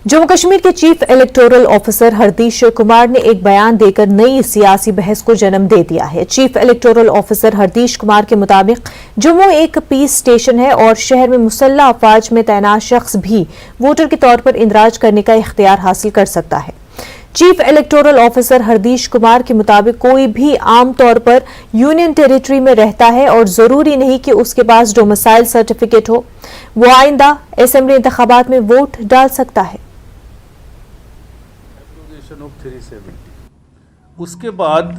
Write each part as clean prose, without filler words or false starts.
जम्मू कश्मीर के chief electoral officer हरदीश Kumar ने एक बयान देकर नई सियासी बहस को जन्म दे दिया है। चीफ इलेक्टोरल ऑफिसर हरदीश कुमार के मुताबिक जम्मू एक पीस स्टेशन है और शहर में मुसल्लह अफवाज में तैनात शख्स भी वोटर के तौर पर इंदराज करने का इख्तियार हासिल कर सकता है। चीफ इलेक्टोरल ऑफिसर हरदीश कुमार के मुताबिक कोई भी आमतौर पर यूनियन टेरिटरी में रहता है और जरूरी नहीं कि उसके पास डोमिसाइल सर्टिफिकेट हो, वो आइंदा असेंबली इंतखाबात में वोट डाल सकता है। ऑफ 370 उसके बाद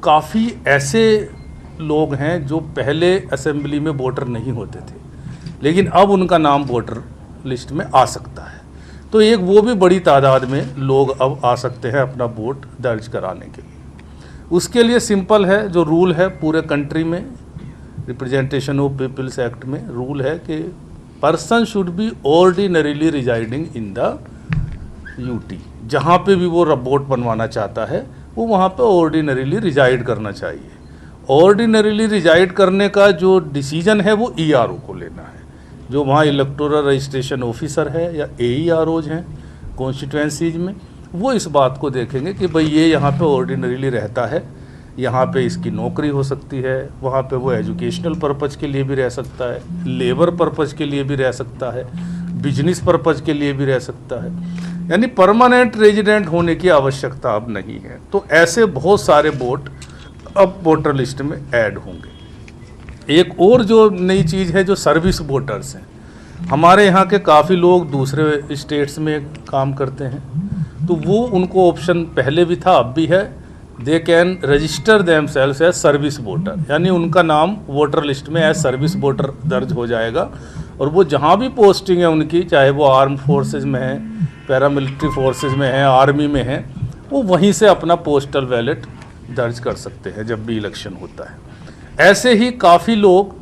काफ़ी ऐसे लोग हैं जो पहले असेंबली में वोटर नहीं होते थे, लेकिन अब उनका नाम वोटर लिस्ट में आ सकता है। तो एक वो भी बड़ी तादाद में लोग अब आ सकते हैं अपना वोट दर्ज कराने के लिए। उसके लिए सिंपल है, जो रूल है पूरे कंट्री में, रिप्रेजेंटेशन ऑफ पीपल्स एक्ट में रूल है कि person should be ordinarily residing in the UT. जहाँ पे भी वो वोट बनवाना चाहता है वो वहाँ पे ऑर्डिनरीली रिजाइड करना चाहिए। ऑर्डिनरीली रिजाइड करने का जो डिसीजन है वो ईआरओ को लेना है, जो वहाँ इलेक्टोरल रजिस्ट्रेशन ऑफिसर है या एईआरओज हैं कॉन्स्टिट्यूएंसीज में, वो इस बात को देखेंगे कि भाई ये यहाँ पे ऑर्डिनरीली रहता है, यहाँ पे इसकी नौकरी हो सकती है, वहाँ पे वो एजुकेशनल पर्पज़ के लिए भी रह सकता है, लेबर पर्पज़ के लिए भी रह सकता है, बिजनेस पर्पज़ के लिए भी रह सकता है, यानी परमानेंट रेजिडेंट होने की आवश्यकता अब नहीं है। तो ऐसे बहुत सारे वोट अब वोटर लिस्ट में ऐड होंगे। एक और जो नई चीज़ है, जो सर्विस वोटर्स हैं, हमारे यहाँ के काफ़ी लोग दूसरे स्टेट्स में काम करते हैं, तो वो उनको ऑप्शन पहले भी था, अब भी है, they can register themselves as service voter, यानी उनका नाम वोटर लिस्ट में एज सर्विस वोटर दर्ज हो जाएगा और वो जहाँ भी पोस्टिंग है उनकी, चाहे वो आर्म फोर्सेज में है, पैरामिलिट्री फोर्सेज में है, आर्मी में है, वो वहीं से अपना पोस्टल बैलेट दर्ज कर सकते हैं जब भी इलेक्शन होता है। ऐसे ही काफ़ी लोग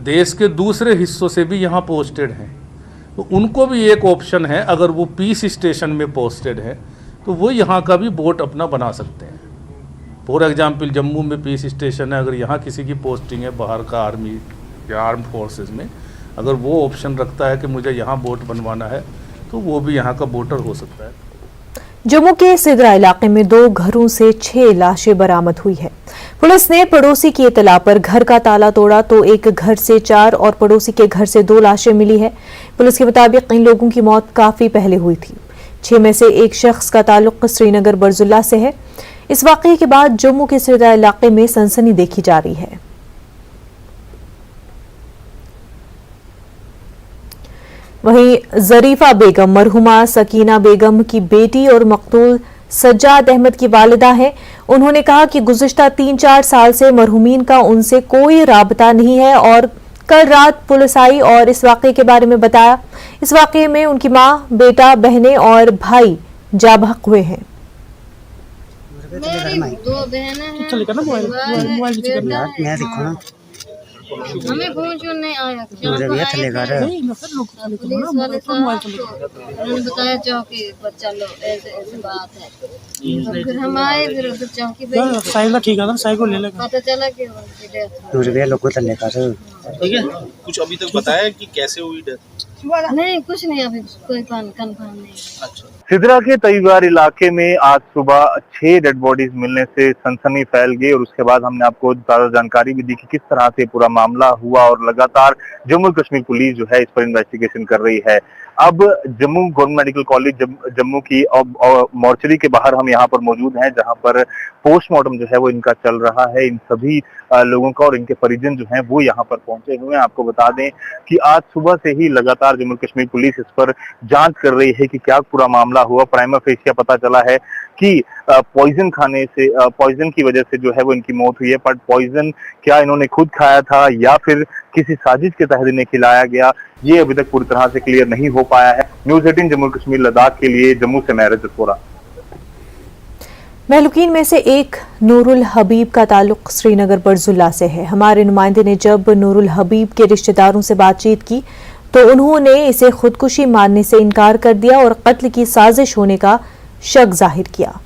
देश के दूसरे हिस्सों से भी यहाँ पोस्टेड हैं, तो उनको भी एक ऑप्शन है, अगर वो पीस स्टेशन में पोस्टेड है तो वो यहाँ का भी वोट अपना बना सकते हैं। फॉर एग्जाम्पल जम्मू में पीस स्टेशन है, अगर यहाँ किसी की पोस्टिंग है बाहर का आर्मी या आर्म फोर्सेज में, अगर वो ऑप्शन रखता है कि मुझे यहाँ वोट बनवाना है तो वो भी यहाँ का वोटर हो सकता है। जम्मू के सिदरा इलाके में 2 घरों से 6 लाशें बरामद हुई है। पुलिस ने पड़ोसी की इतला पर घर का ताला तोड़ा तो एक घर से 4 और पड़ोसी के घर से 2 लाशें मिली है। पुलिस के मुताबिक इन लोगों की मौत काफी पहले हुई थी। 6 में से एक शख्स का ताल्लुक श्रीनगर बरजुल्ला से है। इस वाकये के बाद जम्मू के सिदरा इलाके में सनसनी देखी जा रही है। वहीं जरीफा बेगम मरहुमा सकीना बेगम की बेटी और मकतूल सज्जाद अहमद की वालिदा हैं। उन्होंने कहा कि गुज़िश्ता 3-4 साल से मरहुमीन का उनसे कोई राबता नहीं है और कल रात पुलिस आई और इस वाकये के बारे में बताया। इस वाकये में उनकी मां, बेटा, बहनें और भाई जा बहक हुए हैं। मेरी 2 बहनें हैं, हमें फोन नहीं आया, पुलिस वाले उन्होंने बताया चौकी पर चलो, ऐसे बात है। तो फिर हम आए, फिर उधर चौकी पे ठीक है ना, साइकिल को ले ले, पता चला कि कुछ अभी तक बताया कि कैसे हुई डेथ? नहीं, कुछ नहीं, अभी कोई कंफर्म नहीं। अच्छा। सिदरा के तईवार इलाके में आज सुबह 6 डेड बॉडीज मिलने से सनसनी फैल गई और उसके बाद हमने आपको ज्यादा जानकारी भी दी कि किस तरह से पूरा मामला हुआ और लगातार जम्मू कश्मीर पुलिस जो है इस पर इन्वेस्टिगेशन कर रही है। अब Jammu government medical college Jammu की मॉर्चरी के बाहर हम यहाँ पर मौजूद हैं, जहाँ पर पोस्टमार्टम जो है वो इनका चल रहा है। इन सभी लोगों का और इनके परिजन जो हैं वो यहाँ पर पहुंचे हुए हैं। आपको बता दें कि आज सुबह से ही लगातार जम्मू कश्मीर पुलिस इस पर जांच कर रही है कि क्या पूरा मामला हुआ। प्राइमा फेसिया पता चला है कि पॉइजन खाने से, पॉइजन की वजह से जो है वो इनकी मौत हुई है, बट पॉइजन क्या इन्होंने खुद खाया था या फिर किसी साजिश के तहत इन्हें खिलाया गया, ये अभी तक पूरी तरह से क्लियर नहीं हो पाया है। न्यूज़ 18 जम्मू कश्मीर लद्दाख के लिए जम्मू से मैं रजत वोरा। महलूकीन में से एक नूरुल हबीब का ताल्लुक श्रीनगर बरजुल्ला से है। हमारे नुमाइंदे ने जब नूरुल हबीब के रिश्तेदारों से बातचीत की तो उन्होंने इसे खुदकुशी मानने से इनकार कर दिया और कत्ल की साजिश होने का शक जाहिर किया।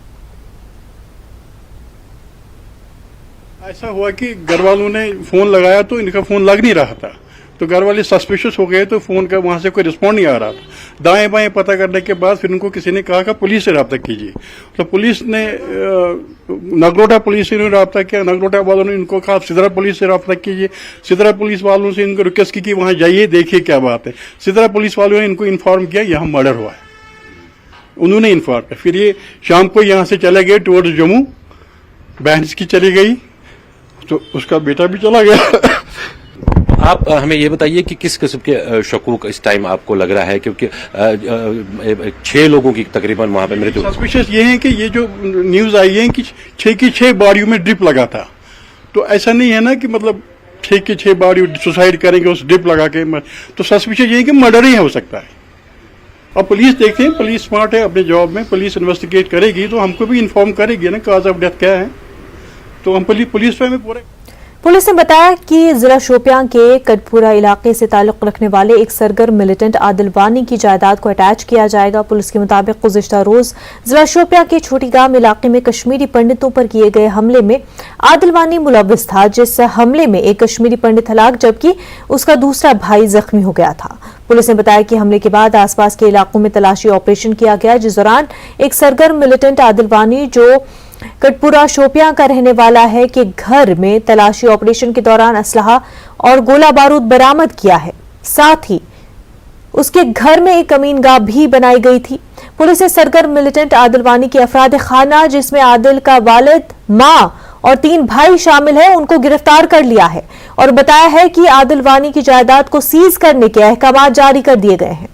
ऐसा हुआ कि घर वालों ने फोन लगाया तो इनका फोन लग नहीं रहा था, तो घर वाले सस्पिशियस हो गए, तो फ़ोन का वहाँ से कोई रिस्पॉन्ड नहीं आ रहा था। दाएं बाएं पता करने के बाद फिर उनको किसी ने कहा कि पुलिस से रब्ता कीजिए। तो पुलिस ने नगरोटा पुलिस से रब्ता किया, नगरोटा वालों ने इनको कहा सिदरा पुलिस से रब्ता कीजिए। सिदरा पुलिस वालों से इनको रिक्वेस्ट की कि वहाँ जाइए, देखिए क्या बात है। सिदरा पुलिस वालों ने इनको इन्फॉर्म किया यहाँ मर्डर हुआ है, उन्होंने इन्फॉर्म किया। फिर ये शाम को यहाँ से चले गए टुवर्ड्स जम्मू, बहन की चली गई, तो उसका बेटा भी चला गया। आप हमें ये बताइए कि किस किस्म के शकूक इस टाइम आपको लग रहा है, क्योंकि 6 लोगों की तकरीबन वहां पे मृत्यु। सस्पिशियस ये है कि ये जो न्यूज आई है कि 6 की 6 बॉडियों में ड्रिप लगा था, तो ऐसा नहीं है ना कि मतलब 6 की 6 बॉडी सुसाइड करेंगे उस ड्रिप लगा के, तो सस्पिशियस ये है कि मर्डर ही हो सकता है। अब पुलिस देखते हैं, पुलिस स्मार्ट है अपने जॉब में, पुलिस इन्वेस्टिगेट करेगी तो हमको भी इन्फॉर्म करेगी ना कॉज ऑफ डेथ क्या है, तो हम पुलिस में पूरे। पुलिस ने बताया कि जिला शोपियां के कटपुरा इलाके से ताल्लुक रखने वाले एक सरगर्म मिलिटेंट आदिल वानी की जायदाद को अटैच किया जाएगा। पुलिस के मुताबिक गुज़िश्ता रोज जिला शोपियां के छोटी गांव इलाके में कश्मीरी पंडितों पर किए गए हमले में आदिल वानी मुलव्विस था, जिस हमले में एक कश्मीरी पंडित हलाक जबकि उसका दूसरा भाई जख्मी हो गया था। पुलिस ने बताया कि हमले के बाद आसपास के इलाकों में तलाशी ऑपरेशन किया गया, जिस दौरान एक सरगर्म मिलिटेंट आदिल वानी जो कटपुरा शोपियां का रहने वाला है कि घर में तलाशी ऑपरेशन के दौरान असलहा और गोला बारूद बरामद किया है। साथ ही उसके घर में एक कमीनगाह भी बनाई गई थी। पुलिस ने सरगर्म मिलिटेंट आदिल वानी के अफराद खाना, जिसमें आदिल का वालिद, मां और 3 भाई शामिल है, उनको गिरफ्तार कर लिया है और बताया है कि आदिल वानी की जायदाद को सीज करने के अहकाम जारी कर दिए गए हैं।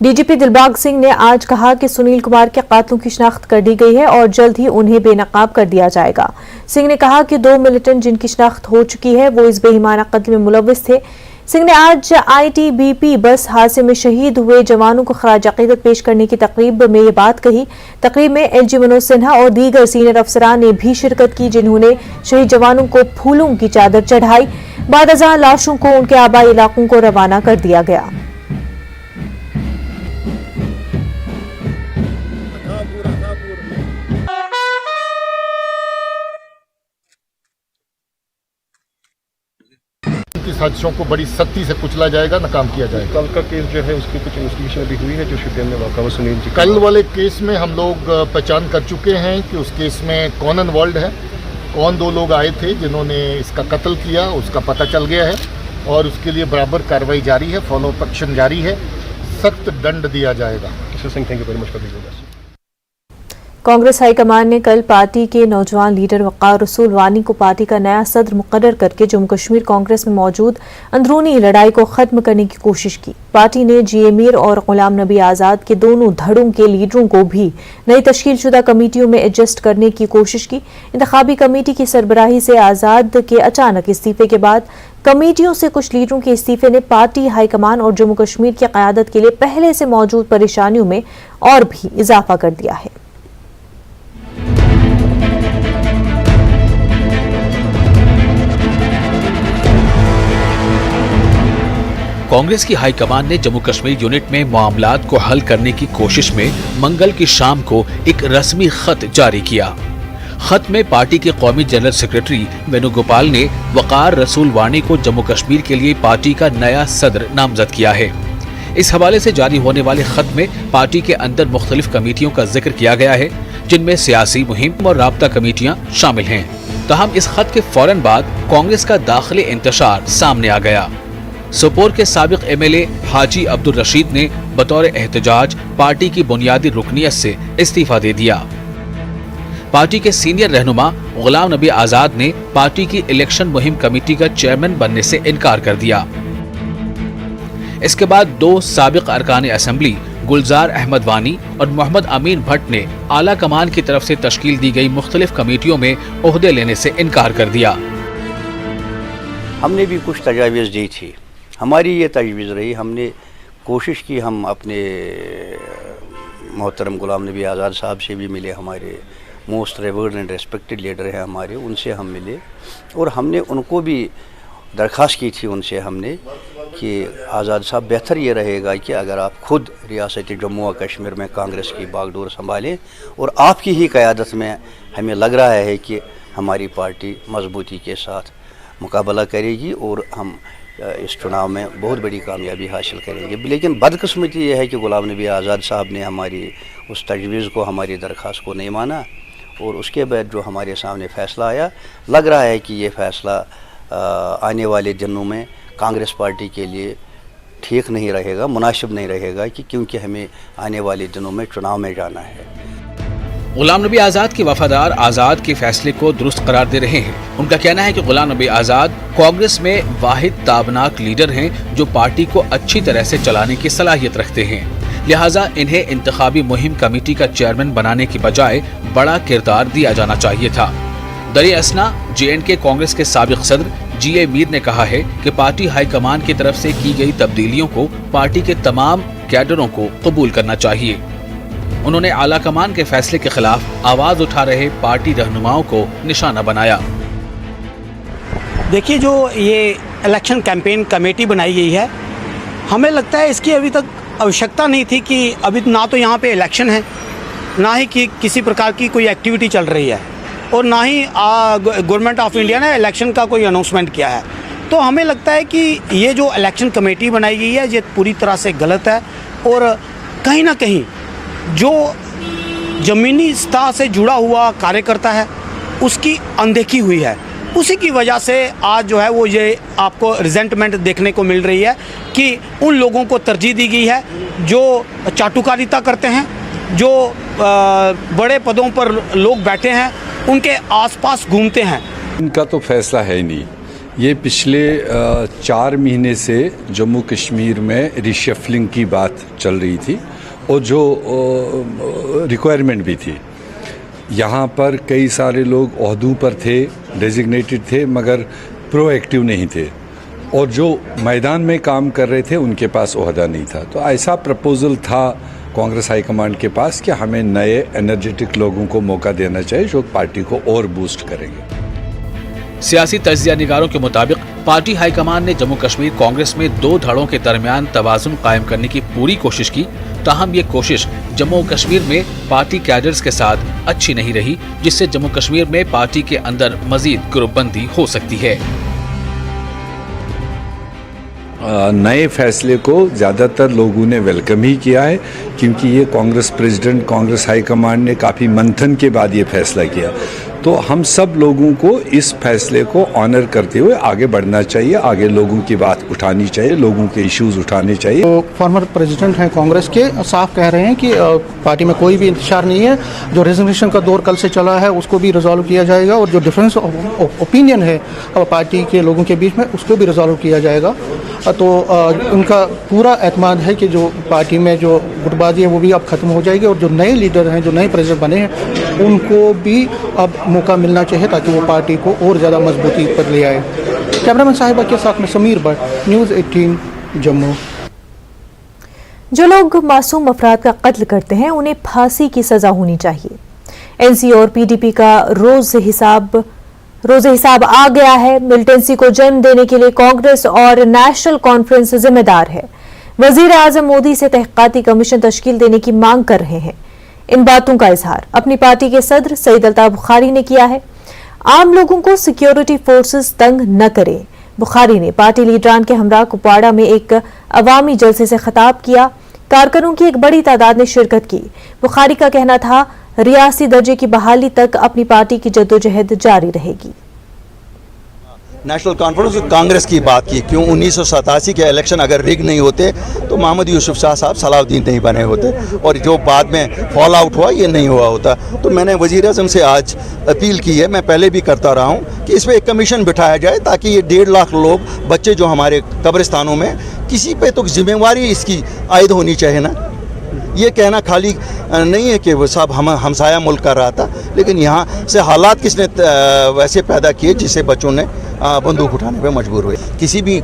डीजीपी दिलबाग सिंह ने आज कहा कि सुनील कुमार के कातलों की शिनाख्त कर दी गई है और जल्द ही उन्हें बेनकाब कर दिया जाएगा। सिंह ने कहा कि 2 मिलिटेंट जिनकी शिनाख्त हो चुकी है वो इस बेईमाना कत्ल में मुलव्विस थे। सिंह ने आज आईटीबीपी बस हादसे में शहीद हुए जवानों को खराज अकीदत पेश करने की तकरीब में ये बात कही। तकरीब में एलजी मनोज सिन्हा और दीगर सीनियर अफसरान ने भी शिरकत की, जिन्होंने शहीद जवानों को फूलों की चादर चढ़ाई। बाद अज़ां लाशों को उनके आबाई इलाकों को रवाना कर दिया गया। साजिशों को बड़ी सख्ती से कुचला जाएगा, नाकाम किया जाएगा। कल का केस जो है उसकी कुछ इन्वेस्टिगेशन भी हुई है, जो शोपियां में वाक़ा हुआ सुनील जी। कल वाले केस में हम लोग पहचान कर चुके हैं कि उस केस में कौन इन्वॉल्व है, कौन 2 लोग आए थे जिन्होंने इसका कत्ल किया, उसका पता चल गया है और उसके लिए बराबर कार्रवाई जारी है, फॉलो अप एक्शन जारी है, सख्त दंड दिया जाएगा। Thank you very much for this. Congress high command ने कल पार्टी के नौजवान लीडर वक़ार रसूल वानी को पार्टी का नया सदर मुकर्रर करके जम्मू कश्मीर कांग्रेस में मौजूद अंदरूनी लड़ाई को खत्म करने की कोशिश की। पार्टी ने जीए मीर और गुलाम नबी आज़ाद के दोनों धड़ों के लीडरों को भी नई तश्कीलशुदा कमेटियों में एडजस्ट करने की कोशिश की। इंतखाबी कमेटी की सरबराही से आज़ाद के अचानक इस्तीफे के बाद कमेटियों से कुछ लीडरों के इस्तीफे ने पार्टी हाईकमान और जम्मू कश्मीर की क़यादत के लिए पहले से मौजूद परेशानियों में और भी इजाफा कर दिया है। कांग्रेस की हाईकमान ने जम्मू कश्मीर यूनिट में मामलात को हल करने की कोशिश में मंगल की शाम को एक रस्मी खत जारी किया। खत में पार्टी के कौमी जनरल सेक्रेटरी वेणुगोपाल ने वक़ार रसूल वानी को जम्मू कश्मीर के लिए पार्टी का नया सदर नामजद किया है। इस हवाले से जारी होने वाले खत में पार्टी के अंदर मुख्तलिफ कमेटियों का जिक्र किया गया है, जिनमें सियासी मुहिम और राब्ता कमेटियां शामिल हैं। तहम इस खत के फौरन बाद कांग्रेस का दाखिली इंतशार सामने आ गया। सोपोर के साबिक एमएलए हाजी अब्दुल रशीद ने बतौर एहतजाज पार्टी की बुनियादी रुकनियत से इस्तीफा दे दिया। पार्टी के सीनियर रहनुमा गुलाम नबी आज़ाद ने पार्टी की इलेक्शन मुहिम कमेटी का चेयरमैन बनने से इनकार कर दिया। इसके बाद 2 साबिक अरकान असेंबली गुलजार अहमद वानी और मोहम्मद अमीन भट्ट ने आला कमान की तरफ से तश्कील दी गई मुख्तलिफ कमेटियों में ओहदे लेने से इनकार कर दिया। हमने भी कुछ तजावीज़ दी थी, हमारी ये तजवीज़ रही, हमने कोशिश की, हम अपने मोहतरम गुलाम नबी आज़ाद साहब से भी मिले, हमारे most reward and respected leader हैं हमारे, उनसे हम मिले और हमने उनको भी दरख्वास्त की थी उनसे हमने कि आज़ाद साहब बेहतर ये रहेगा कि अगर आप खुद रियासत जम्मू और कश्मीर में कांग्रेस की बागडोर संभालें और आपकी ही क़यादत में हमें लग रहा है कि हमारी पार्टी मजबूती के साथ मुकाबला करेगी और हम इस चुनाव में बहुत बड़ी कामयाबी हासिल करेंगे। लेकिन बदकिस्मती ये है कि गुलाम नबी आज़ाद साहब ने हमारी उस तजवीज़ को, हमारी दरख्वास्त को नहीं माना और उसके बाद जो हमारे सामने फ़ैसला आया, लग रहा है कि ये फ़ैसला आने वाले दिनों में कांग्रेस पार्टी के लिए ठीक नहीं रहेगा, मुनासिब नहीं रहेगा कि क्योंकि हमें आने वाले दिनों में चुनाव में जाना है। गुलाम नबी आज़ाद के वफादार आज़ाद के फैसले को दुरुस्त करार दे रहे हैं। उनका कहना है कि गुलाम नबी आज़ाद कांग्रेस में वाहिद ताबनाक लीडर हैं जो पार्टी को अच्छी तरह से चलाने की सलाहियत रखते हैं, लिहाजा इन्हें इंतखाबी मुहिम कमेटी का चेयरमैन बनाने की बजाय बड़ा किरदार दिया जाना चाहिए था। दरिया असना J&K कांग्रेस के साबिक सदर G.A. मीर ने कहा है कि पार्टी हाईकमान की तरफ से की गई तब्दीलियों को पार्टी के तमाम कैडरों को कबूल करना चाहिए। उन्होंने आला कमान के फैसले के खिलाफ आवाज उठा रहे पार्टी रहनुमाओं को निशाना बनाया। देखिए, जो ये इलेक्शन कैंपेन कमेटी बनाई गई है, हमें लगता है इसकी अभी तक आवश्यकता नहीं थी कि अभी ना तो यहाँ पे इलेक्शन है, ना ही कि किसी प्रकार की कोई एक्टिविटी चल रही है और ना ही गवर्नमेंट ऑफ इंडिया ने इलेक्शन का कोई अनाउंसमेंट किया है। तो हमें लगता है कि ये जो इलेक्शन कमेटी बनाई गई है ये पूरी तरह से गलत है और कहीं ना कहीं जो ज़मीनी सतह से जुड़ा हुआ कार्यकर्ता है उसकी अनदेखी हुई है। उसी की वजह से आज जो है वो ये आपको रिजेंटमेंट देखने को मिल रही है कि उन लोगों को तरजीह दी गई है जो चाटुकारिता करते हैं, जो बड़े पदों पर लोग बैठे हैं उनके आसपास घूमते हैं। इनका तो फैसला है नहीं। ये पिछले 4 महीने से जम्मू कश्मीर में रिशफलिंग की बात चल रही थी और जो रिक्वायरमेंट भी थी। यहाँ पर कई सारे लोग ओहदों पर थे, डेजिग्नेटेड थे, मगर प्रोएक्टिव नहीं थे और जो मैदान में काम कर रहे थे उनके पास ओहदा नहीं था। तो ऐसा प्रपोजल था कांग्रेस हाईकमांड के पास कि हमें नए एनर्जेटिक लोगों को मौका देना चाहिए जो पार्टी को और बूस्ट करेंगे। सियासी तज्जिया निगारों के मुताबिक पार्टी हाईकमान ने जम्मू कश्मीर कांग्रेस में 2 धड़ों के दरमियान तवाजुन कायम करने की पूरी कोशिश की, ताहम ये कोशिश जम्मू कश्मीर में पार्टी कैडर्स के साथ अच्छी नहीं रही, जिससे जम्मू कश्मीर में पार्टी के अंदर मजीद ग्रुपबंदी हो सकती है। नए फैसले को ज़्यादातर लोगों ने वेलकम ही किया है क्योंकि ये कांग्रेस प्रेसिडेंट, कांग्रेस हाईकमांड ने काफ़ी मंथन के बाद ये फैसला किया। तो हम सब लोगों को इस फैसले को ऑनर करते हुए आगे बढ़ना चाहिए, आगे लोगों की बात उठानी चाहिए, लोगों के इश्यूज उठाने चाहिए। तो फॉर्मर प्रेसिडेंट हैं कांग्रेस के, साफ कह रहे हैं कि पार्टी में कोई भी इंतशार नहीं है। जो रेजिग्नेशन का दौर कल से चला है उसको भी रिजॉल्व किया जाएगा और जो डिफरेंस ऑफ ओपिनियन है पार्टी के लोगों के बीच में उसको भी रिजॉल्व किया जाएगा। तो उनका पूरा एतमाद है कि जो पार्टी में जो गुटबाजी है वो भी अब खत्म हो जाएगी और जो नए लीडर हैं, जो नए प्रेसिडेंट बने हैं, उनको भी अब मौका मिलना चाहिए ताकि वो पार्टी को और ज़्यादा मजबूती पर ले आए। कैमरामैन साहिबा के साथ में समीर भट्ट, न्यूज़ 18 जम्मू। जो लोग मासूम अफराद का कत्ल करते हैं उन्हें फांसी की सजा होनी चाहिए। एनसी और पीडीपी का रोज हिसाब आ गया है। मिलिटेंसी को जन्म देने के लिए कांग्रेस और नेशनल कॉन्फ्रेंस जिम्मेदार है। वजीर आजम मोदी से तहकीकाती कमीशन तश्कील देने की मांग कर रहे हैं। इन बातों का इजहार अपनी पार्टी के सदर सईद अल्ताफ बुखारी ने किया है। आम लोगों को सिक्योरिटी फोर्सेस तंग न करें। बुखारी ने पार्टी लीडरान के हमरा कुपवाड़ा में एक अवामी जलसे से खिताब किया। कारकुनों की एक बड़ी तादाद ने शिरकत की। बुखारी का कहना था रियासी दर्जे की बहाली तक अपनी पार्टी की जद्दोजहद जारी रहेगी। नेशनल कॉन्फ्रेंस कांग्रेस की बात की, क्यों 1987 के इलेक्शन अगर रिग नहीं होते तो मोहम्मद यूसुफ शाह साहब सलाउद्दीन नहीं बने होते और जो बाद में फॉल आउट हुआ ये नहीं हुआ होता। तो मैंने वज़ीर आज़म से आज अपील की है, मैं पहले भी करता रहा हूँ कि इस पर एक कमीशन बिठाया जाए ताकि ये 1.5 लाख लोग बच्चे जो हमारे कब्रिस्तानों में, किसी पे तो जिम्मेवारी इसकी आयद होनी चाहिए ना। ये कहना खाली नहीं है कि वो सब हमसाया मुल्क कर रहा था, लेकिन यहाँ से हालात किसने वैसे पैदा किए जिससे बच्चों ने बंदूक उठाने पे मजबूर हुए। किसी भी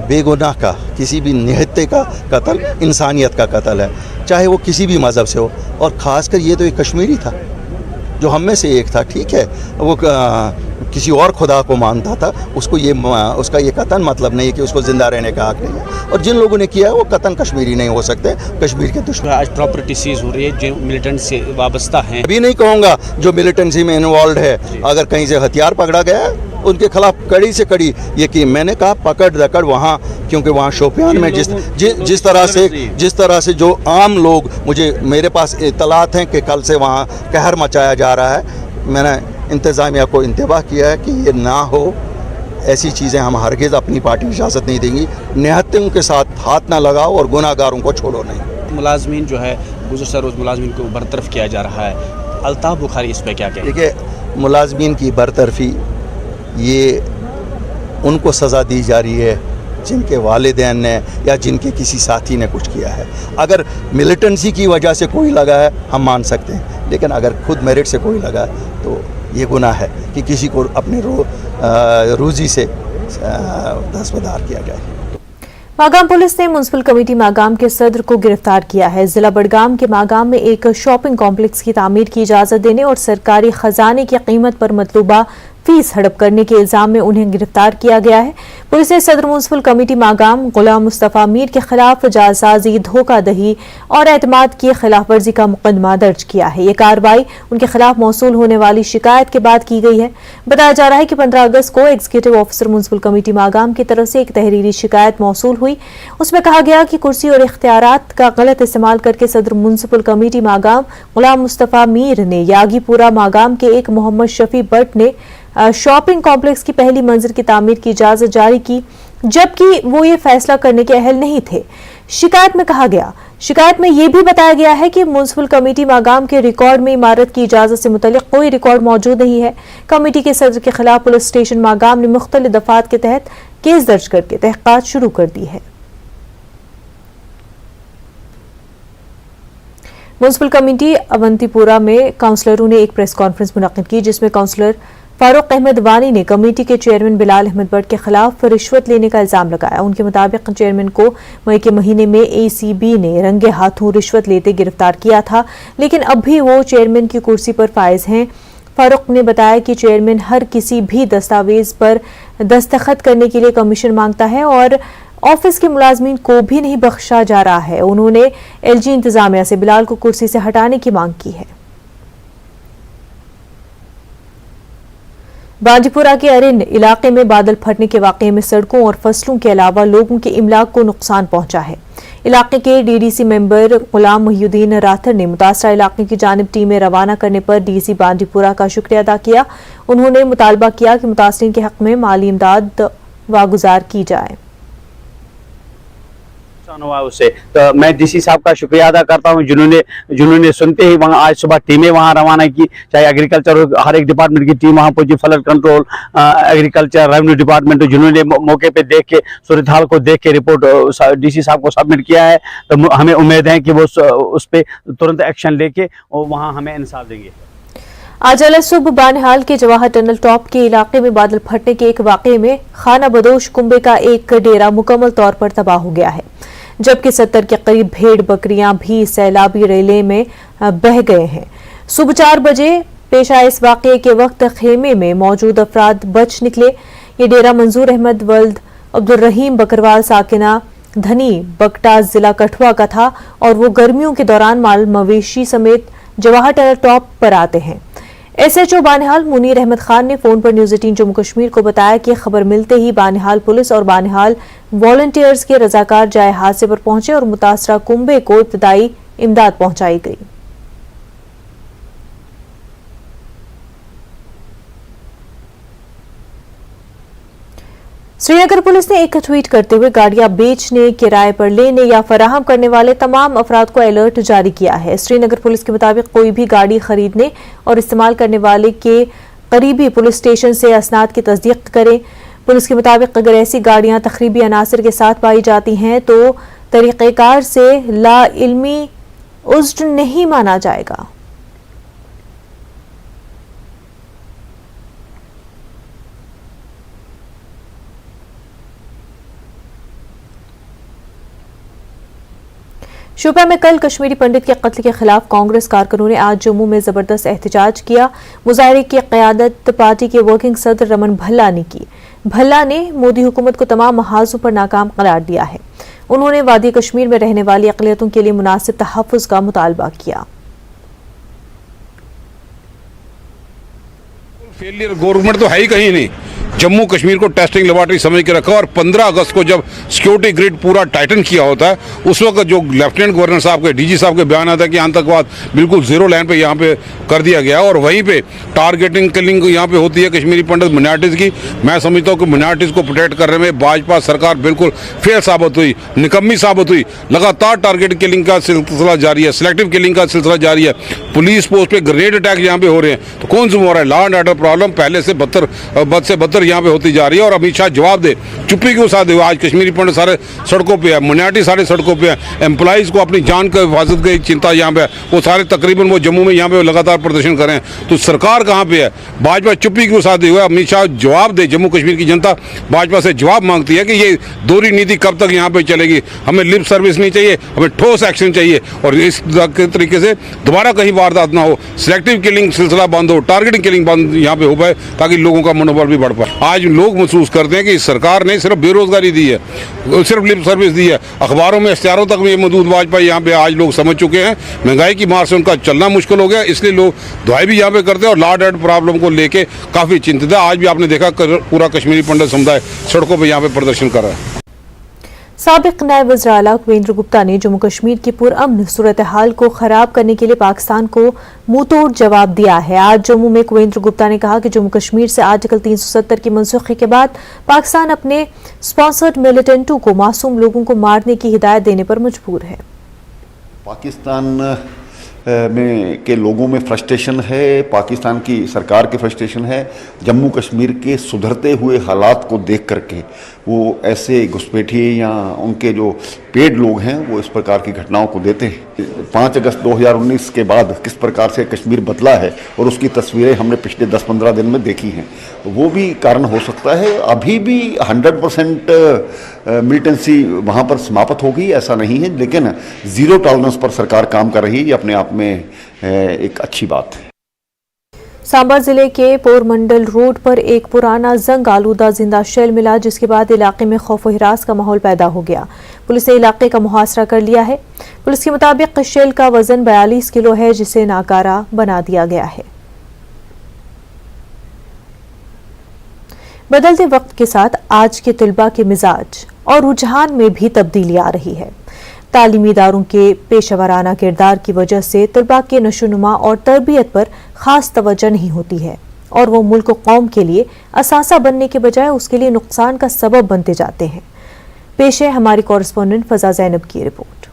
बेगुनाह का, किसी भी निहत्ते का कत्ल इंसानियत का कत्ल है, चाहे वो किसी भी मज़हब से हो। और ख़ासकर ये तो एक कश्मीरी था जो हम में से एक था, ठीक है, वो किसी और खुदा को मानता था, उसको उसका ये कतन मतलब नहीं है कि उसको ज़िंदा रहने का हक नहीं है। और जिन लोगों ने किया है वो कतन कश्मीरी नहीं हो सकते, कश्मीर के दुश्मन। आज प्रॉपर्टी सीज हो रही है, जो मिलिटेंट से वाबस्ता हैं। अभी नहीं कहूँगा जो मिलिटेंसी में इन्वॉल्व है, अगर कहीं से हथियार पकड़ा गया है उनके खिलाफ कड़ी से कड़ी ये कि मैंने कहा पकड़ दकड़ वहाँ, क्योंकि वहाँ शोपियान में जिस तरह से जो आम लोग, मेरे पास इतलात हैं कि कल से वहाँ कहर मचाया जा रहा है। मैंने इंतज़ामिया को इंतबाह किया है कि ये ना हो, ऐसी चीज़ें हम हरगिज़ अपनी पार्टी इजाज़त नहीं देंगी। निहत्तों के साथ हाथ ना लगाओ और गुनाहगारों को छोड़ो नहीं। मुलाजमीन जो है गुज़श्ता रोज़ मुलाजमीन को बरतरफ किया जा रहा है, अल्ताफ़ बुखारी इस पर क्या कहें? देखिए, मुलाजमीन की बरतरफी ये उनको सज़ा दी जा रही है जिनके वालिदैन ने या जिनके किसी साथी ने कुछ किया है। अगर मिलिटेंसी की वजह से कोई लगा है हम मान सकते हैं, लेकिन अगर खुद मेरिट से कोई लगा है तो ये गुनाह है कि किसी को अपने रोज़ी से दस्तबरदार किया जाए। मागाम पुलिस ने म्युनिसिपल कमेटी मागाम के सदर को गिरफ्तार किया है। जिला बडगाम के मागाम में एक शॉपिंग कॉम्प्लेक्स की तामीर की इजाजत देने और सरकारी खजाने की कीमत पर मतलूबा फीस हड़प करने के इल्जाम में उन्हें गिरफ्तार किया गया है। पुलिस ने सदर म्युनिसिपल कमेटी मागाम गुलाम मुस्तफ़ा मीर के खिलाफ जालसाजी, धोखाधड़ी और एतमाद की खिलाफ वर्जी का मुकदमा दर्ज किया है। ये कार्रवाई उनके खिलाफ मौसूल होने वाली शिकायत के बाद की गई है। बताया जा रहा है कि 15 अगस्त को executive officer municipal committee Magam की तरफ से एक तहरीरी शिकायत मौसूल हुई। उसमें कहा गया कि कुर्सी और इख्तियारात का गलत इस्तेमाल करके सदर म्युनिसिपल कमेटी मागाम गुलाम मुस्तफ़ा मीर ने यागीपुरा मागाम के एक मोहम्मद शफी भट्ट ने शॉपिंग कॉम्प्लेक्स की पहली मंजिल की तामीर की इजाजत जारी की, जबकि वो ये फैसला करने के अहल नहीं थे। शिकायत में यह भी बताया गया है कि म्युनिसिपल कमेटी मागाम के रिकॉर्ड में इमारत की इजाजत से मुतल्लिक कोई रिकॉर्ड मौजूद नहीं है। कमेटी के सदर के खिलाफ पुलिस स्टेशन मागाम ने मुख्तलिफ दफात के तहत केस दर्ज करके तहकीकात शुरू कर दी है। म्युनिसिपल कमेटी अवंतीपुरा में काउंसलरों ने एक प्रेस कॉन्फ्रेंस मुनक्किद की, जिसमें काउंसलर फारूक अहमद वानी ने कमेटी के चेयरमैन बिलाल अहमद भट्ट के खिलाफ रिश्वत लेने का इल्जाम लगाया। उनके मुताबिक चेयरमैन को मई के महीने में ACB ने रंगे हाथों रिश्वत लेते गिरफ्तार किया था, लेकिन अब भी वो चेयरमैन की कुर्सी पर फाइज हैं। फारूक ने बताया कि चेयरमैन हर किसी भी दस्तावेज पर दस्तखत करने के लिए कमीशन मांगता है और ऑफिस के मुलाजमीन को भी नहीं बख्शा जा रहा है। उन्होंने LG इंतजामिया से बिलाल को कुर्सी से हटाने की मांग की है। बांदीपुरा के अरिन इलाके में बादल फटने के वाकये में सड़कों और फसलों के अलावा लोगों के इमलाक को नुकसान पहुंचा है। इलाके के DDC मेंबर गुलाम मुहिउद्दीन राथर ने मुतासरा इलाके की जानिब टीमें रवाना करने पर DC बांदीपुरा का शुक्रिया अदा किया। उन्होंने मुतालबा किया कि मुतासरीन के हक में माली इमदाद वागुजार की जाए। हुआ उससे तो मैं DC साहब का शुक्रिया अदा करता हूं, जिन्होंने सुनते ही वहां आज सुबह टीमें वहां रवाना की, चाहे एग्रीकल्चर हर एक डिपार्टमेंट की टीम वहां पहुंची, flood control, agriculture, revenue department, जिन्होंने मौके पे देख के सूरत हाल को देख के रिपोर्ट DC साहब को सबमिट किया है। तो हमें उम्मीद है कि वो उस पर तुरंत एक्शन लेके और वहाँ हमें इंसाफ देंगे। आज सुबह बानिहाल के जवाहर टनल टॉप के इलाके में बादल फटने के एक वाकये में खाना बदोश कुंबे का एक डेरा मुकम्मल तौर पर तबाह हो गया है, जबकि 70 के करीब भेड़ बकरियां भी सैलाबी रेले में बह गए हैं। सुबह 4 बजे पेश आए इस वाकये के वक्त खेमे में मौजूद अफराद बच निकले। ये डेरा मंजूर अहमद वल्द अब्दुल रहीम बकरवाल साकिना धनी बगटा जिला कठुआ का था और वो गर्मियों के दौरान माल मवेशी समेत जवाहर टनल टॉप पर आते हैं। SHO बानिहाल मुनीर अहमद खान ने फोन पर न्यूज़ 18 जम्मू कश्मीर को बताया कि खबर मिलते ही बानिहाल पुलिस और बानिहाल वॉलंटियर्स के रजाकार जाए हादसे पर पहुंचे और मुतासरा कुंबे को इब्तदाई इमदाद पहुंचाई गई। श्रीनगर पुलिस ने एक ट्वीट करते हुए गाड़ियां बेचने, किराए पर लेने या फराहम करने वाले तमाम अफराद को अलर्ट जारी किया है। श्रीनगर पुलिस के मुताबिक कोई भी गाड़ी खरीदने और इस्तेमाल करने वाले के करीबी पुलिस स्टेशन से असनाद की तस्दीक करें। पुलिस के मुताबिक अगर ऐसी गाड़ियां तखरीबी अनासर के साथ पाई जाती हैं तो तरीक़ेकार से ला इल्मी उज्र नहीं माना जाएगा। शोपियां में कल कश्मीरी पंडित के कत्ल के खिलाफ कांग्रेस कारकुनों ने आज जम्मू में जबरदस्त एहतजाज किया। मुजाहरे की क़यादत पार्टी के वर्किंग सदर रमन भल्ला ने की। भल्ला ने मोदी हुकूमत को तमाम महाजों पर नाकाम करार दिया है। उन्होंने वादी कश्मीर में रहने वाली अक़लियतों के लिए मुनासिब तहफ़्फ़ुज़ का मुतालबा किया। फेलियर गवर्नमेंट तो है ही कहीं नहीं। जम्मू कश्मीर को टेस्टिंग लेबॉर्ट्री समझ के रखा और 15 अगस्त को जब सिक्योरिटी ग्रिड पूरा टाइटन किया होता है उस वक्त जो लेफ्टिनेंट गवर्नर साहब के डीजी साहब के बयान आता है कि आतंकवाद बिल्कुल जीरो लाइन पे यहाँ पे कर दिया गया और वहीं पे टारगेटिंग किलिंग यहाँ पे होती है कश्मीरी पंडित मिनारिटीज़ की। मैं समझता हूँ कि मिनारिटीज़ को प्रोटेक्ट करने में भाजपा सरकार बिल्कुल फेल साबित हुई, निकम्मी साबित हुई। लगातार टारगेट किलिंग का सिलसिला जारी है, सिलेक्टिव किलिंग का सिलसिला जारी है। पुलिस पोस्ट पे ग्रेनेड अटैक यहाँ पे हो रहे हैं तो कौन जिम्मेवार है? लॉ एंड ऑर्डर प्रॉब्लम पहले से बद से बदतर यहाँ पे होती जा रही है और अमित शाह जवाब दे, चुप्पी क्यों साथ दे। आज कश्मीरी पंडित सारे सड़कों पे है, मिनारिटी सारे सड़कों पे है, एम्प्लॉइज को अपनी जान की हिफाजत की चिंता यहाँ पे है, वो सारे तकरीबन वो जम्मू में यहाँ पे लगातार प्रदर्शन कर रहे हैं। तो सरकार कहाँ पे है? भाजपा चुप्पी क्यों साथ दे हुआ है? अमित शाह जवाब दे। जम्मू कश्मीर की जनता भाजपा से जवाब मांगती है कि ये दोहरी नीति कब तक यहाँ पे चलेगी। हमें लिप सर्विस नहीं चाहिए, हमें ठोस एक्शन चाहिए और इस तरीके से दोबारा कहीं वारदात ना हो, सिलेक्टिव किलिंग सिलसिला बंद हो, टारगेटिंग किलिंग बंद यहाँ पे हो पाए ताकि लोगों का मनोबल भी बढ़ पाए। आज लोग महसूस करते हैं कि सरकार ने सिर्फ बेरोजगारी दी है, सिर्फ लिप सर्विस दी है। अखबारों में इश्तिहारों तक में मौजूद वाजपेयी यहाँ पे आज लोग समझ चुके हैं महंगाई की मार से उनका चलना मुश्किल हो गया, इसलिए लोग दुआई भी यहाँ पे करते हैं और लॉ एंड ऑर्डर प्रॉब्लम को लेके काफी चिंतित है। आज भी आपने देखा पूरा कश्मीरी पंडित समुदाय सड़कों पर यहाँ पे प्रदर्शन कर रहा है। साबिक नायब वज़ीर आला कुवेंद्र गुप्ता ने जम्मू कश्मीर की पुरअमन सूरत हाल को खराब करने के लिए पाकिस्तान को मुंहतोड़ जवाब दिया है। आज जम्मू में कुवेंद्र गुप्ता ने कहा कि जम्मू कश्मीर से आर्टिकल 370 की मनसूखी के बाद पाकिस्तान अपने स्पॉन्सर्ड मिलिटेंटों को मासूम लोगों को मारने की हिदायत देने पर मजबूर है। पाकिस्तान में के लोगों में फ्रस्ट्रेशन है, पाकिस्तान की सरकार की फ्रस्ट्रेशन है। जम्मू कश्मीर के सुधरते हुए हालात को देख करके वो ऐसे घुसपैठिए या उनके जो पेड लोग हैं वो इस प्रकार की घटनाओं को देते हैं। 5 अगस्त 2019 के बाद किस प्रकार से कश्मीर बदला है और उसकी तस्वीरें हमने पिछले 10-15 दिन में देखी हैं, तो वो भी कारण हो सकता है। अभी भी 100% मिलिटेंसी वहाँ पर समाप्त हो गई ऐसा नहीं है, लेकिन ज़ीरो टॉलरेंस पर सरकार काम कर रही है, ये अपने आप में एक अच्छी बात है। सांबा जिले के पोरमंडल रोड पर एक पुराना जंग आलूदा जिंदा शेल मिला, जिसके बाद इलाके में खौफ व हिरास का माहौल पैदा हो गया। पुलिस ने इलाके का मुहासरा कर लिया है। पुलिस के मुताबिक शेल का वजन 42 किलो है, जिसे नाकारा बना दिया गया है। बदलते वक्त के साथ आज के तलबा के मिजाज और रुझान में भी तब्दीली आ रही है। तालीमी इदारों के पेशेवराना किरदार की वजह से तलबा के नशोनुमा और तरबियत पर खास तवज्जो नहीं होती है और वो मुल्क कौम के लिए असासा बनने के बजाय उसके लिए नुकसान का सबब बनते जाते हैं। पेश है हमारी कॉरेस्पॉन्डेंट फजा जैनब की रिपोर्ट।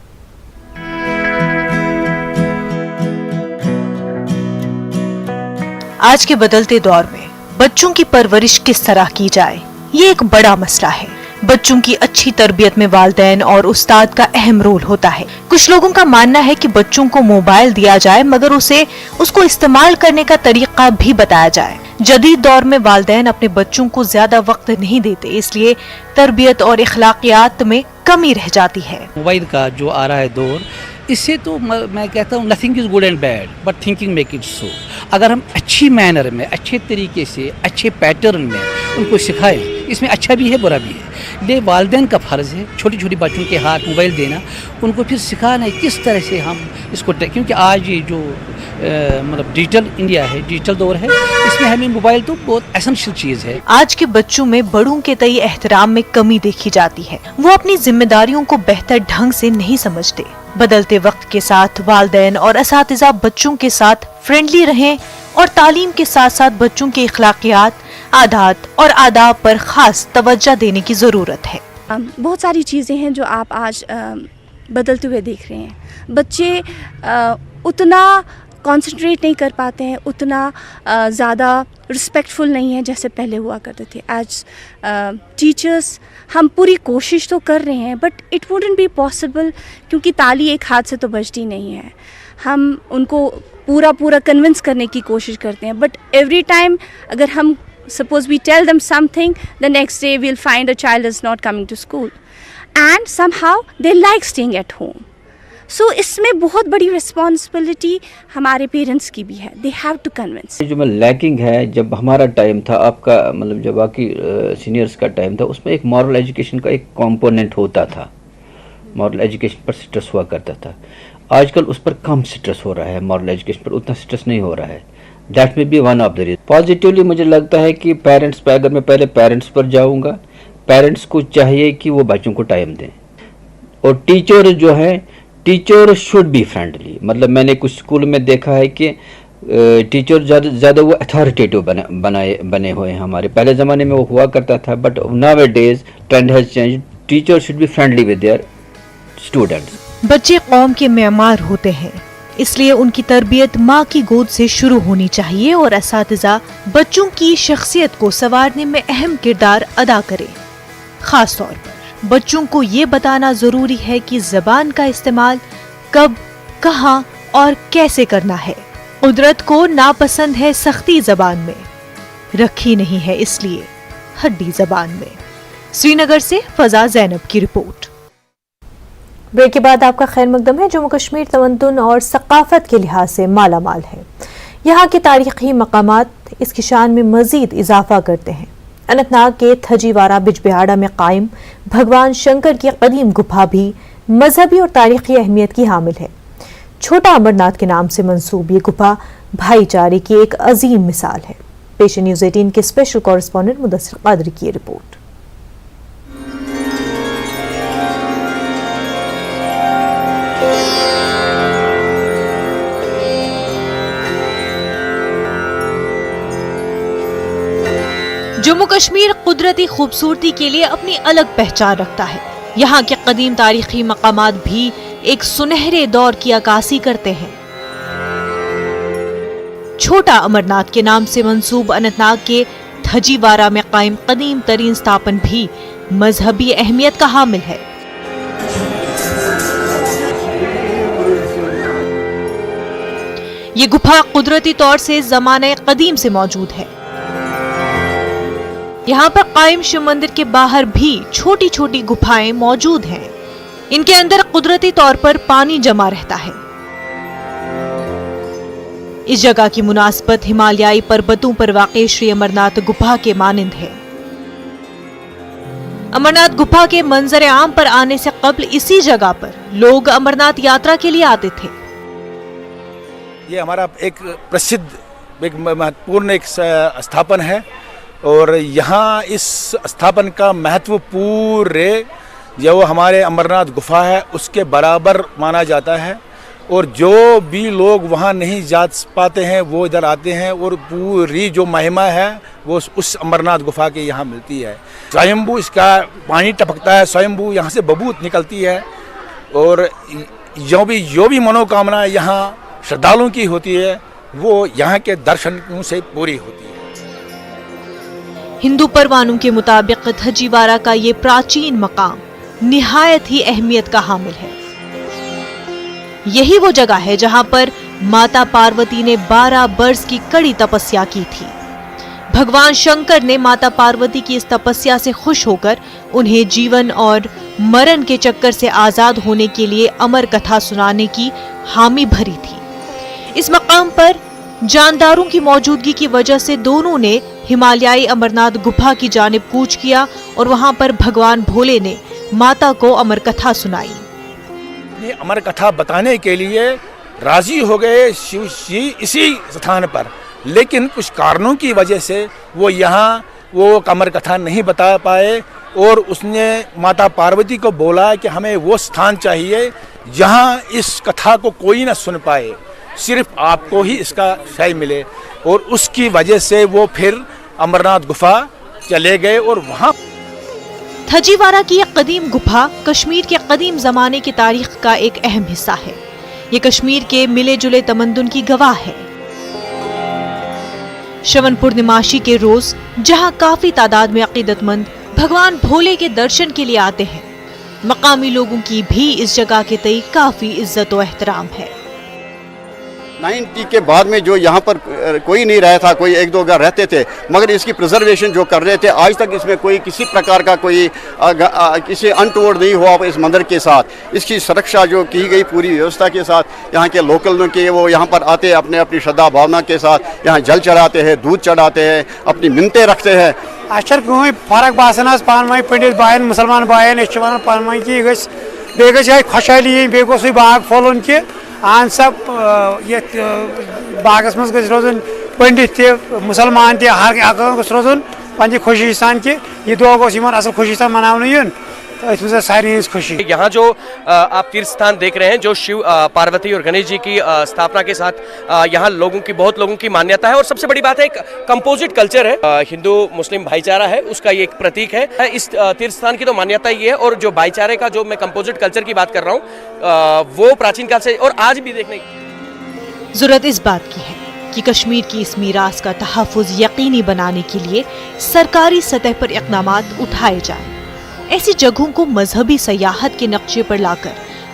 आज के बदलते दौर में बच्चों की परवरिश किस तरह की जाए, ये एक बड़ा मसला है। बच्चों की अच्छी तरबियत में वालिदैन और उस्ताद का अहम रोल होता है। कुछ लोगों का मानना है कि बच्चों को मोबाइल दिया जाए मगर उसको इस्तेमाल करने का तरीका भी बताया जाए। जदीद दौर में वालिदैन अपने बच्चों को ज्यादा वक्त नहीं देते, इसलिए तरबियत और इखलाकियात में कमी रह जाती है। मोबाइल का जो आ रहा है दौर, इससे तो मैं कहता हूँ nothing is good and bad but thinking make it so. अगर हम अच्छी मैनर में, अच्छे तरीके से, अच्छे पैटर्न में उनको सिखाएं, इसमें अच्छा भी है बुरा भी है। ले वालिदैन का फ़र्ज़ है छोटी छोटी बच्चों के हाथ मोबाइल देना, उनको फिर सिखाना है किस तरह से हम इसको, क्योंकि आज ये जो मतलब डिजिटल इंडिया है, डिजिटल दौर है, इसमें हमें मोबाइल तो बहुत एसेंशियल चीज़ है। आज के बच्चों में बड़ों के तय एहतराम में कमी देखी जाती है। वो अपनी जिम्मेदारियों को बेहतर ढंग से नहीं समझते। बदलते वक्त के साथ वालिदैन और असातिज़ा बच्चों के साथ फ्रेंडली रहें और तालीम के साथ साथ बच्चों के इखलाकियात, आदात और आदाब पर खास तवज्जो देने की ज़रूरत है। बहुत सारी चीज़ें हैं जो आप आज बदलते हुए देख रहे हैं। बच्चे उतना कंसंट्रेट नहीं कर पाते हैं, उतना ज़्यादा रिस्पेक्टफुल नहीं है जैसे पहले हुआ करते थे। एज टीचर्स हम पूरी कोशिश तो कर रहे हैं but it wouldn't be possible, क्योंकि ताली एक हाथ से तो बजती नहीं है। हम उनको पूरा कन्विंस करने की कोशिश करते हैं बट एवरी टाइम अगर हम suppose we tell them something, the next day we'll find a child is not coming to school and somehow they like staying at home. सो इसमें बहुत बड़ी रिस्पॉन्सिबिलिटी हमारे पेरेंट्स की भी है, दे हैव टू कन्विंस। जो मैं लैकिंग है, जब हमारा टाइम था, आपका मतलब जब बाकी सीनियर्स का टाइम था, उसमें एक मॉरल एजुकेशन का एक कंपोनेंट होता था, मॉरल एजुकेशन पर स्ट्रेस हुआ करता था। आजकल उस पर कम स्ट्रेस हो रहा है, मॉरल एजुकेशन पर उतना स्ट्रेस नहीं हो रहा है। That may be one of the reason. Positively मुझे लगता है कि पेरेंट्स पर, अगर मैं पहले पेरेंट्स पर जाऊंगा, पेरेंट्स को चाहिए कि वो बच्चों को टाइम दें, और टीचर जो है, टीचर शुड बी फ्रेंडली। मतलब मैंने कुछ स्कूल में देखा है कि टीचर ज़्यादा वो अथॉरिटेटिव बने हुए हैं। हमारे पहले ज़माने में वो हुआ करता था, but now days trend has change. Teacher should be friendly with their students. बच्चे कौम के मेमार होते हैं, इसलिए उनकी तरबियत माँ की गोद से शुरू होनी चाहिए और असातिज़ा बच्चों की शख्सियत को संवारने में अहम किरदार अदा करें। खास तौर पर बच्चों को ये बताना जरूरी है कि ज़बान का इस्तेमाल कब, कहाँ और कैसे करना है। कुदरत को नापसंद है सख्ती ज़बान में, रखी नहीं है इसलिए हड्डी ज़बान में। श्रीनगर से फजा जैनब की रिपोर्ट। ब्रेक के बाद आपका खैर मकदम है। जम्मू कश्मीर तमद्दुन और सकाफत के लिहाज से माला माल है। यहाँ के तारीखी मकामात इसकी शान में मजीद इजाफा करते हैं। अनंतनाग के थजीवारा बिजबिहाड़ा में कायम भगवान शंकर की कदीम गुफा भी मजहबी और तारीखी अहमियत की हामिल है। छोटा अमरनाथ के नाम से मंसूब ये गुफा भाईचारे की एक अजीम मिसाल है। पेश न्यूज़ 18 के स्पेशल कॉरेस्पॉन्डेंट मुदस्सिर कादरी की रिपोर्ट। जम्मू कश्मीर कुदरती खूबसूरती के लिए अपनी अलग पहचान रखता है। यहाँ के कदीम तारीखी मकामात भी एक सुनहरे दौर की अक्कासी करते हैं। छोटा अमरनाथ के नाम से मंसूब अनंतनाग के थजीवारा में कायम कदीम तरीन स्थापन भी मजहबी अहमियत का हामिल है। ये गुफा कुदरती तौर से ज़माने कदीम से मौजूद है। यहाँ पर कायम शिव मंदिर के बाहर भी छोटी छोटी गुफाएं मौजूद हैं। इनके अंदर कुदरती तौर पर पानी जमा रहता है। इस जगह की मुनासबत हिमालयाई पर्वतों पर वाक़े श्री अमरनाथ गुफा के मानिंद है। अमरनाथ गुफा के मंजर आम पर आने से कबल इसी जगह पर लोग अमरनाथ यात्रा के लिए आते थे। ये हमारा एक प्रसिद्ध, एक महत्वपूर्ण एक स्थापन है, और यहाँ इस स्थापन का महत्व पूरे जो हमारे अमरनाथ गुफा है उसके बराबर माना जाता है। और जो भी लोग वहाँ नहीं जा पाते हैं वो इधर आते हैं, और पूरी जो महिमा है वो उस अमरनाथ गुफा के यहाँ मिलती है। स्वयंभू इसका पानी टपकता है, स्वयंभू यहाँ से बबूत निकलती है, और जो भी मनोकामना यहाँ श्रद्धालुओं की होती है वो यहाँ के दर्शनों से पूरी होती है। हिंदू परवानों के मुताबिक थजीवारा का ये प्राचीन मकाम निहायत ही अहमियत का हामिल है। यही वो जगह है जहां पर माता पार्वती ने 12 बरस की कड़ी तपस्या की थी। भगवान शंकर ने माता पार्वती की इस तपस्या से खुश होकर उन्हें जीवन और मरण के चक्कर से आजाद होने के लिए अमर कथा सुनाने की हामी भरी थी। इस मकाम पर जानदारों की मौजूदगी की वजह से दोनों ने हिमालयाई अमरनाथ गुफा की जानिब कूच किया और वहां पर भगवान भोले ने माता को अमर कथा सुनाई। अमर कथा बताने के लिए राजी हो गए शिव जी इसी स्थान पर, लेकिन कुछ कारणों की वजह से वो यहाँ वो अमर कथा नहीं बता पाए, और उसने माता पार्वती को बोला कि हमें वो स्थान चाहिए जहाँ इस कथा को कोई न सुन पाए, सिर्फ आपको ही इसका शय मिले। और उसकी वजह से वो फिर अमरनाथ गुफा चले गए। और वहाँ थजीवारा की यह कदीम गुफा कश्मीर के कदीम जमाने की तारीख का एक अहम हिस्सा है। ये कश्मीर के मिले जुले तमद्दुन की गवाह है। श्रवण पूर्णिमाशी के रोज जहाँ काफी तादाद में अकीदतमंद भगवान भोले के दर्शन के लिए आते हैं, मकामी लोगों की भी इस जगह के तई काफी इज्जत और एहतराम है। 90 के बाद में जो यहाँ पर कोई नहीं रहा था, कोई एक दो घर रहते थे, मगर इसकी प्रिजर्वेशन जो कर रहे थे, आज तक इसमें कोई किसी प्रकार का कोई किसी अनटोवर्ड नहीं हुआ इस मंदिर के साथ। इसकी सुरक्षा जो की गई पूरी व्यवस्था के साथ, यहाँ के लोकल के वो यहाँ पर आते हैं अपनी श्रद्धा भावना के साथ, यहाँ जल चढ़ाते हैं, दूध चढ़ाते हैं, अपनी मिन्नतें रखते हैं। अच्छा फर्क बासान पान वन पंडित बायन मुसलमान बायन पान वन कि बे खुशहाली बे गोस बाग फलन कि आन सब ये बागस मज रोजन पंडित मुसलमान हर गोस रोजन पे खुशी सान कि यह दह गोस असल खुशी सान मनाने यून, तो सारी खुशी। यहाँ जो आप तीर्थ स्थान देख रहे हैं, जो शिव पार्वती और गणेश जी की स्थापना के साथ यहाँ बहुत लोगों की मान्यता है। और सबसे बड़ी बात है, एक कंपोजिट कल्चर है, हिंदू मुस्लिम भाईचारा है, उसका ये एक प्रतीक है। इस तीर्थ स्थान की तो मान्यता ये है, और जो भाईचारे का जो मैं कंपोजिट कल्चर की बात कर रहा हूँ, वो प्राचीन काल से और आज भी देखने की जरूरत इस बात की है कि कश्मीर की इस मीरास का तहफ़्फ़ुज़ यकीनी बनाने के लिए सरकारी सतह पर इक़दामात उठाए जाएं। ऐसी जगहों को मजहबी सयाहत के नक्शे पर लाकर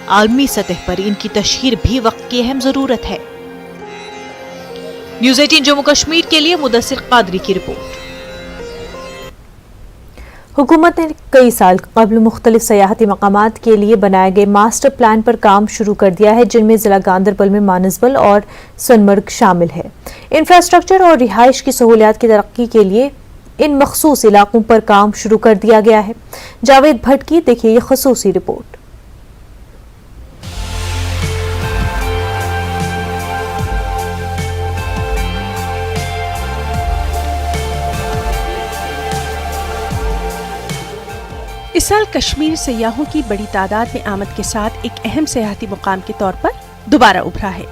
आलमी सतह पर इनकी तशहीर भी वक्त की अहम जरूरत है। न्यूज़ 18 जम्मू कश्मीर के लिए मुदस्सिर कादरी की रिपोर्ट। हुकूमत ने कई साल कबल मुख्तलिफ सयाहती मकामात के लिए बनाए गए मास्टर प्लान पर काम शुरू कर दिया है, जिनमें जिला गांदरबल में मानसबल और सोनमर्ग शामिल है। इंफ्रास्ट्रक्चर और रिहाइश की सहूलियात की तरक्की के लिए इन मखसूस इलाकों पर काम शुरू कर दिया गया है। जावेद भट्ट की देखिए ये खसूसी रिपोर्ट। इस साल कश्मीर सयाहों की बड़ी तादाद में आमद के साथ एक अहम सयाहती मुकाम के तौर पर दोबारा उभरा है,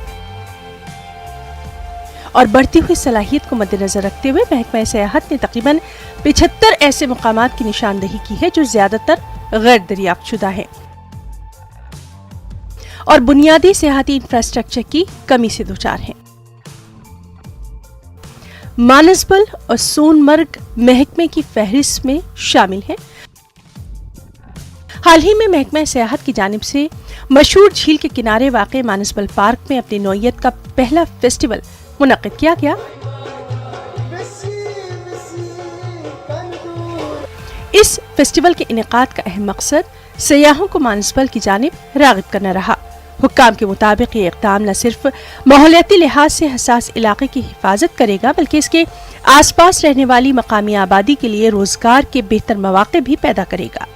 और बढ़ती हुई सलाहियत को मद्देनजर रखते हुए महकमा सयाहत ने तकरीबन 75 ऐसे मुकामात की निशानदही की है जो ज्यादातर गैर दरियाफ्तशुदा है और बुनियादी सयाहती इंफ्रास्ट्रक्चर की कमी से दुचार हैं। मानसबल और सोनमर्ग महकमे की फहरिस्त में शामिल है। हाल ही में महकमा सयाहत की जानिब से मशहूर झील के किनारे वाक़े मानसबल पार्क में अपनी नौइयत का पहला फेस्टिवल मुनक्किद किया गया। इस फेस्टिवल के इनेकाद का अहम मकसद सयाहों को मानसबल की जानिब राग़िब करना रहा। हुक्काम के मुताबिक ये इक़दाम न सिर्फ माहौलियाती लिहाज से हसास इलाके की हिफाजत करेगा, बल्कि इसके आसपास रहने वाली मकामी आबादी के लिए रोजगार के बेहतर मौके भी पैदा करेगा।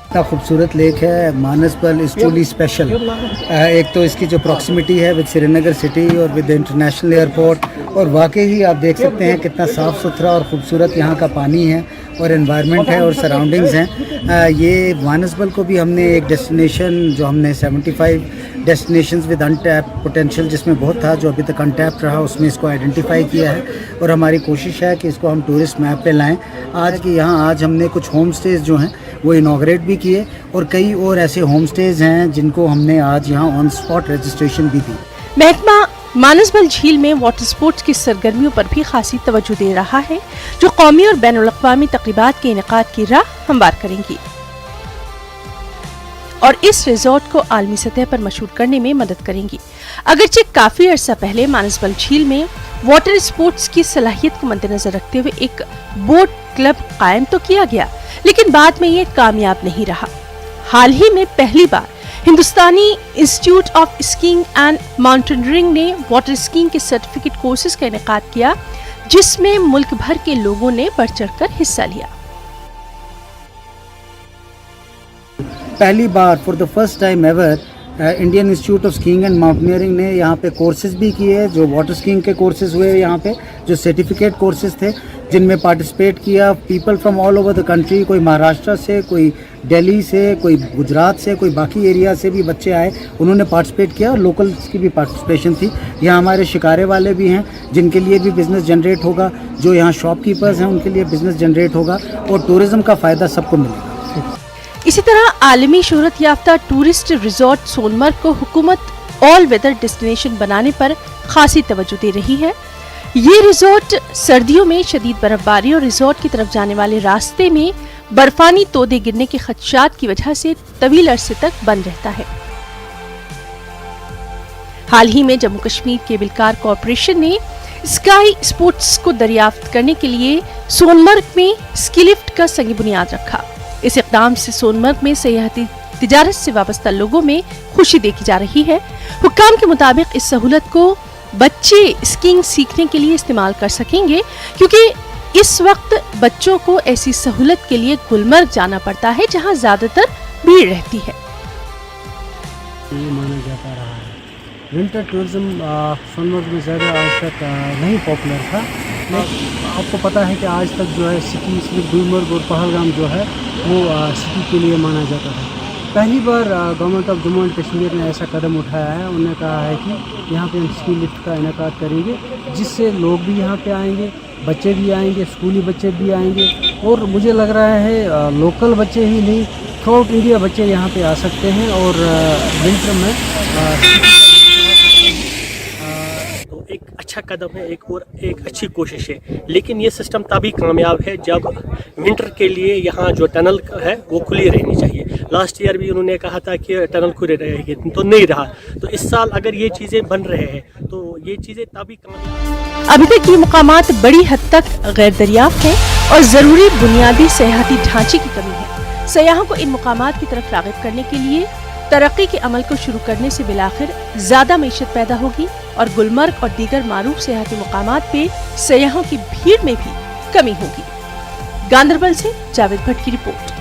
इतना खूबसूरत लेक है मानसबल इज़ ट्रूली स्पेशल। एक तो इसकी जो प्रॉक्सिमिटी है विद श्रीनगर सिटी और विद इंटरनेशनल एयरपोर्ट, और वाकई ही आप देख सकते हैं कितना साफ़ सुथरा और ख़ूबसूरत यहाँ का पानी है और एनवायरनमेंट है और सराउंडिंग्स हैं। ये मानसबल को भी हमने एक डेस्टिनेशन जो हमने 75 डेस्टिनेशंस विद अनटैप पोटेंशियल जिसमें बहुत था जो अभी तक अनटैप्ड रहा, उसमें इसको आइडेंटिफाई किया है और हमारी कोशिश है कि इसको हम टूरिस्ट मैप पे लाएं। आज हमने कुछ होम स्टेज जो हैं वो इनॉग्रेट भी किए और कई और ऐसे होम स्टेज हैं जिनको हमने आज यहाँ ऑन स्पॉट रजिस्ट्रेशन भी दी। महकमा मानसबल झील में वाटर स्पोर्ट्स की सरगर्मियों पर भी खासी तवज्जो दे रहा है, जो कौमी और बैनुल अक़वामी तक़रीबात के इनेकाद की राह हमवार करेंगी और इस रिजॉर्ट को आलमी सतह पर मशहूर करने में मदद करेंगी। अगरचे काफी अरसा पहले मानसबल झील में वाटर स्पोर्ट्स की सलाहियत को मद्देनजर रखते हुए एक बोट क्लब कायम तो किया गया, लेकिन बाद में ये कामयाब नहीं रहा। हाल ही में पहली बार Hindustani Institute of Skiing and Mountaineering ने वाटर स्कीइंग के सर्टिफिकेट कोर्सेज का इनेकाद किया, जिसमें मुल्क भर के लोगों ने बढ़ चढ़कर हिस्सा लिया। पहली बार for the first time ever Indian Institute of Skiing and Mountaineering ने यहाँ पे कोर्सेज भी किए, जो वाटर स्कीइंग के कोर्सेज हुए यहाँ पे, जो सर्टिफिकेट कोर्सेज थे जिनमें पार्टिसिपेट किया people from all over the country. कोई महाराष्ट्र से, कोई दिल्ली से, कोई गुजरात से, कोई बाकी एरिया से भी बच्चे आए, उन्होंने पार्टिसिपेट किया और लोकल्स की भी पार्टिसिपेशन थी। यहाँ हमारे शिकारे वाले भी हैं जिनके लिए भी बिज़नेस जनरेट होगा, जो यहाँ शॉपकीपर्स हैं उनके लिए बिज़नेस जनरेट होगा और टूरिज़्म का फ़ायदा सबको मिलेगा। इसी तरह आलमी शोहरत याफ्ता टूरिस्ट रिजॉर्ट सोनमर्ग को हुकूमत ऑल वेदर डेस्टिनेशन बनाने पर खासी तवज्जो दे रही है। ये रिजॉर्ट सर्दियों में शदीद बर्फबारी और रिजॉर्ट की तरफ जाने वाले रास्ते में बर्फानी तोदे गिरने के खदशात की वजह से तवील अरसे तक बंद रहता है। हाल ही में Jammu Kashmir cable car corporation ने स्काई स्पोर्ट्स को दरियाफ्त करने के लिए सोनमर्ग में स्की लिफ्ट का संग बुनियाद रखा। इस इकदाम से सोनमर्ग में सयाहती तिजारत से वाबस्ता लोगों में खुशी देखी जा रही है। हुक्काम के मुताबिक इस सहूलत को बच्चे स्कीइंग सीखने के लिए इस्तेमाल कर सकेंगे, क्योंकि इस वक्त बच्चों को ऐसी सहूलत के लिए गुलमर्ग जाना पड़ता है, जहां ज्यादातर भीड़ रहती है। ये माना जाता रहा है विंटर टूरिज्म सोनमर्ग में ज़्यादा आज तक नहीं पॉपुलर था, लेकिन आपको पता है कि आज तक जो है सिटी सिर्फ गुलमर्ग और पहलगाम जो है वो सिटी के लिए माना जाता था। पहली बार Government of Jammu and Kashmir ने ऐसा कदम उठाया है। उन्होंने कहा है कि यहाँ पे हम स्की लिफ्ट का इनेकाद करेंगे, जिससे लोग भी यहाँ पे आएंगे, बच्चे भी आएंगे, स्कूली बच्चे भी आएंगे, और मुझे लग रहा है लोकल बच्चे ही नहीं, थ्रू आउट इंडिया बच्चे यहाँ पे आ सकते हैं। और विंटर में तो एक अच्छा कदम है, एक अच्छी कोशिश है, लेकिन ये सिस्टम तभी कामयाब है जब विंटर के लिए यहाँ जो टनल है वो खुली रहनी चाहिए। लास्ट ईयर भी उन्होंने कहा था कि टनल खुले रहेगी, तो नहीं रहा। तो इस साल अगर ये चीज़ें बन रहे हैं तो ये चीज़ें तभी कामयाब। अभी तक ये मुकामात बड़ी हद तक गैर दरियाफ्त हैं और जरूरी बुनियादी सयाहती ढांचे की कमी है। सयाहों को इन मुकामात की तरफ राग़िब करने के लिए तरक्की के अमल को शुरू करने से बिलाखिर ज्यादा मईशत पैदा होगी और गुलमर्ग और दीगर मारूफ सयाहती मुकामात पे सयाहों की भीड़ में भी कमी होगी। गांदरबल से जावेद भट्ट की रिपोर्ट।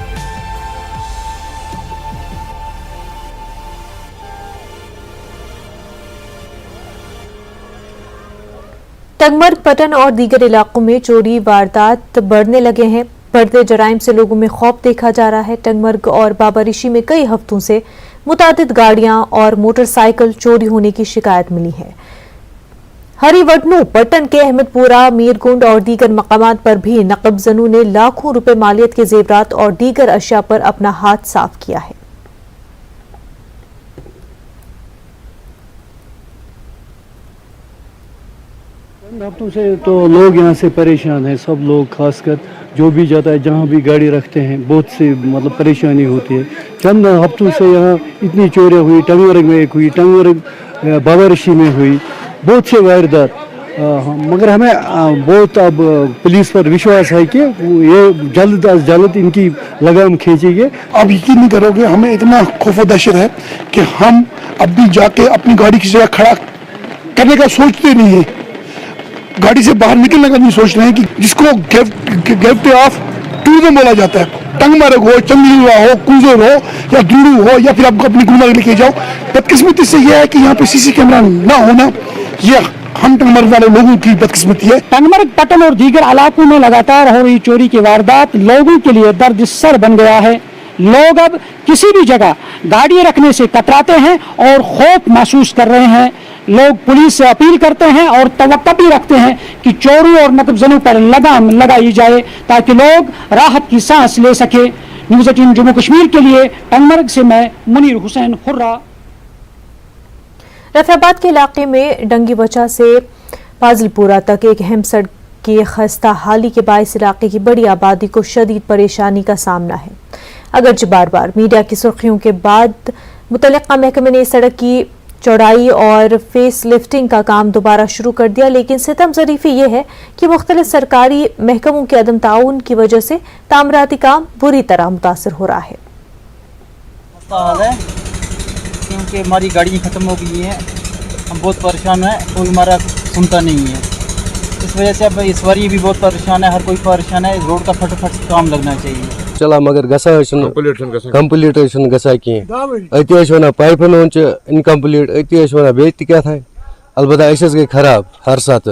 टंगमर्ग, पटन और दीगर इलाकों में चोरी वारदात बढ़ने लगे हैं। बढ़ते जराइम से लोगों में खौफ देखा जा रहा है। टंगमर्ग और बाबा-रिशी में कई हफ्तों से मुतादिद गाड़ियां और मोटरसाइकिल चोरी होने की शिकायत मिली है। हरिवटनू, पटन के अहमदपुरा, मीरकुंड और दीगर मकामात पर भी नकबजनू ने लाखों रुपए मालियत के जेवरात और दीगर अशिया पर अपना हाथ साफ किया है। हफ्तों से तो लोग यहाँ से परेशान हैं, सब लोग, खासकर जो भी जाता है, जहाँ भी गाड़ी रखते हैं, बहुत से मतलब परेशानी होती है। चंद हफ्तों से यहाँ इतनी चोरियाँ हुई, टंगमर्ग में एक हुई, टंगमर्ग बाबा-रिशी में हुई, बहुत से वारदात। मगर हमें बहुत अब पुलिस पर विश्वास है कि ये जल्द अज जल्द इनकी लगाम खींचेंगे। आप यकीन नहीं करोगे, हमें इतना खौफ और दहशत है कि हम अब भी जाके अपनी गाड़ी की जगह खड़ा करने का सोचते नहीं है, गाड़ी से बाहर निकलने का नहीं सोच रहे हैं। कि जिसको गिफ्ट ऑफ टूरिज्म बोला जाता है, टंगमर्ग हो, चंगलीवा हो, कुंजर हो या दूरू हो, या फिर आपको अपनी गुलमर्ग लेके जाओ। बदकिस्मती से यह है कि यहाँ पे सीसी कैमरा ना होना, यह हम टंगमर्ग वाले लोगों की बदकिस्मती है। टंगमर्ग, पटन और दीगर इलाकों में लगातार हो रही चोरी की वारदात लोगों के लिए दर्द सर बन गया है। लोग अब किसी भी जगह गाड़ी रखने से कतराते हैं और खौफ महसूस कर रहे हैं। लोग पुलिस से अपील करते हैं और तवक्को भी रखते हैं कि चोरों और नकबजनों पर लगाम लगाई जाए ताकि लोग राहत की सांस ले सके। न्यूज़ 18 जम्मू कश्मीर के लिए टंगमर्ग से मैं मुनीर हुसैन हुर्रा। रफियाबाद के इलाके में डंगी बचा से फाजिलपुरा तक एक अहम सड़क की खस्ता हाली के बायस इलाके की बड़ी आबादी को शदीद परेशानी का सामना है। अगरचे बार बार मीडिया की सुर्खियों के बाद मुतल्लिका महकमे ने सड़क की चौड़ाई और फेस लिफ्टिंग का काम दोबारा शुरू कर दिया, लेकिन सितम ज़रीफ़ी ये है कि मुख्तलिफ सरकारी महकमों के अदम ताउन की वजह से तामीराती काम बुरी तरह मुतासर हो रहा है। क्योंकि हमारी गाड़ियाँ ख़त्म हो गई हैं, हम बहुत परेशान हैं, कोई हमारा सुनता नहीं है। इस वजह से अब इस बारी भी बहुत परेशान है, हर कोई परेशान है। इस रोड का फटाफट काम लगना चाहिए। चला मगर कंप्लीट गसा कहें अत वन पाइपन इनकम्प्लीट अत वन बे क्या अलबत्ता गई खराब हर सात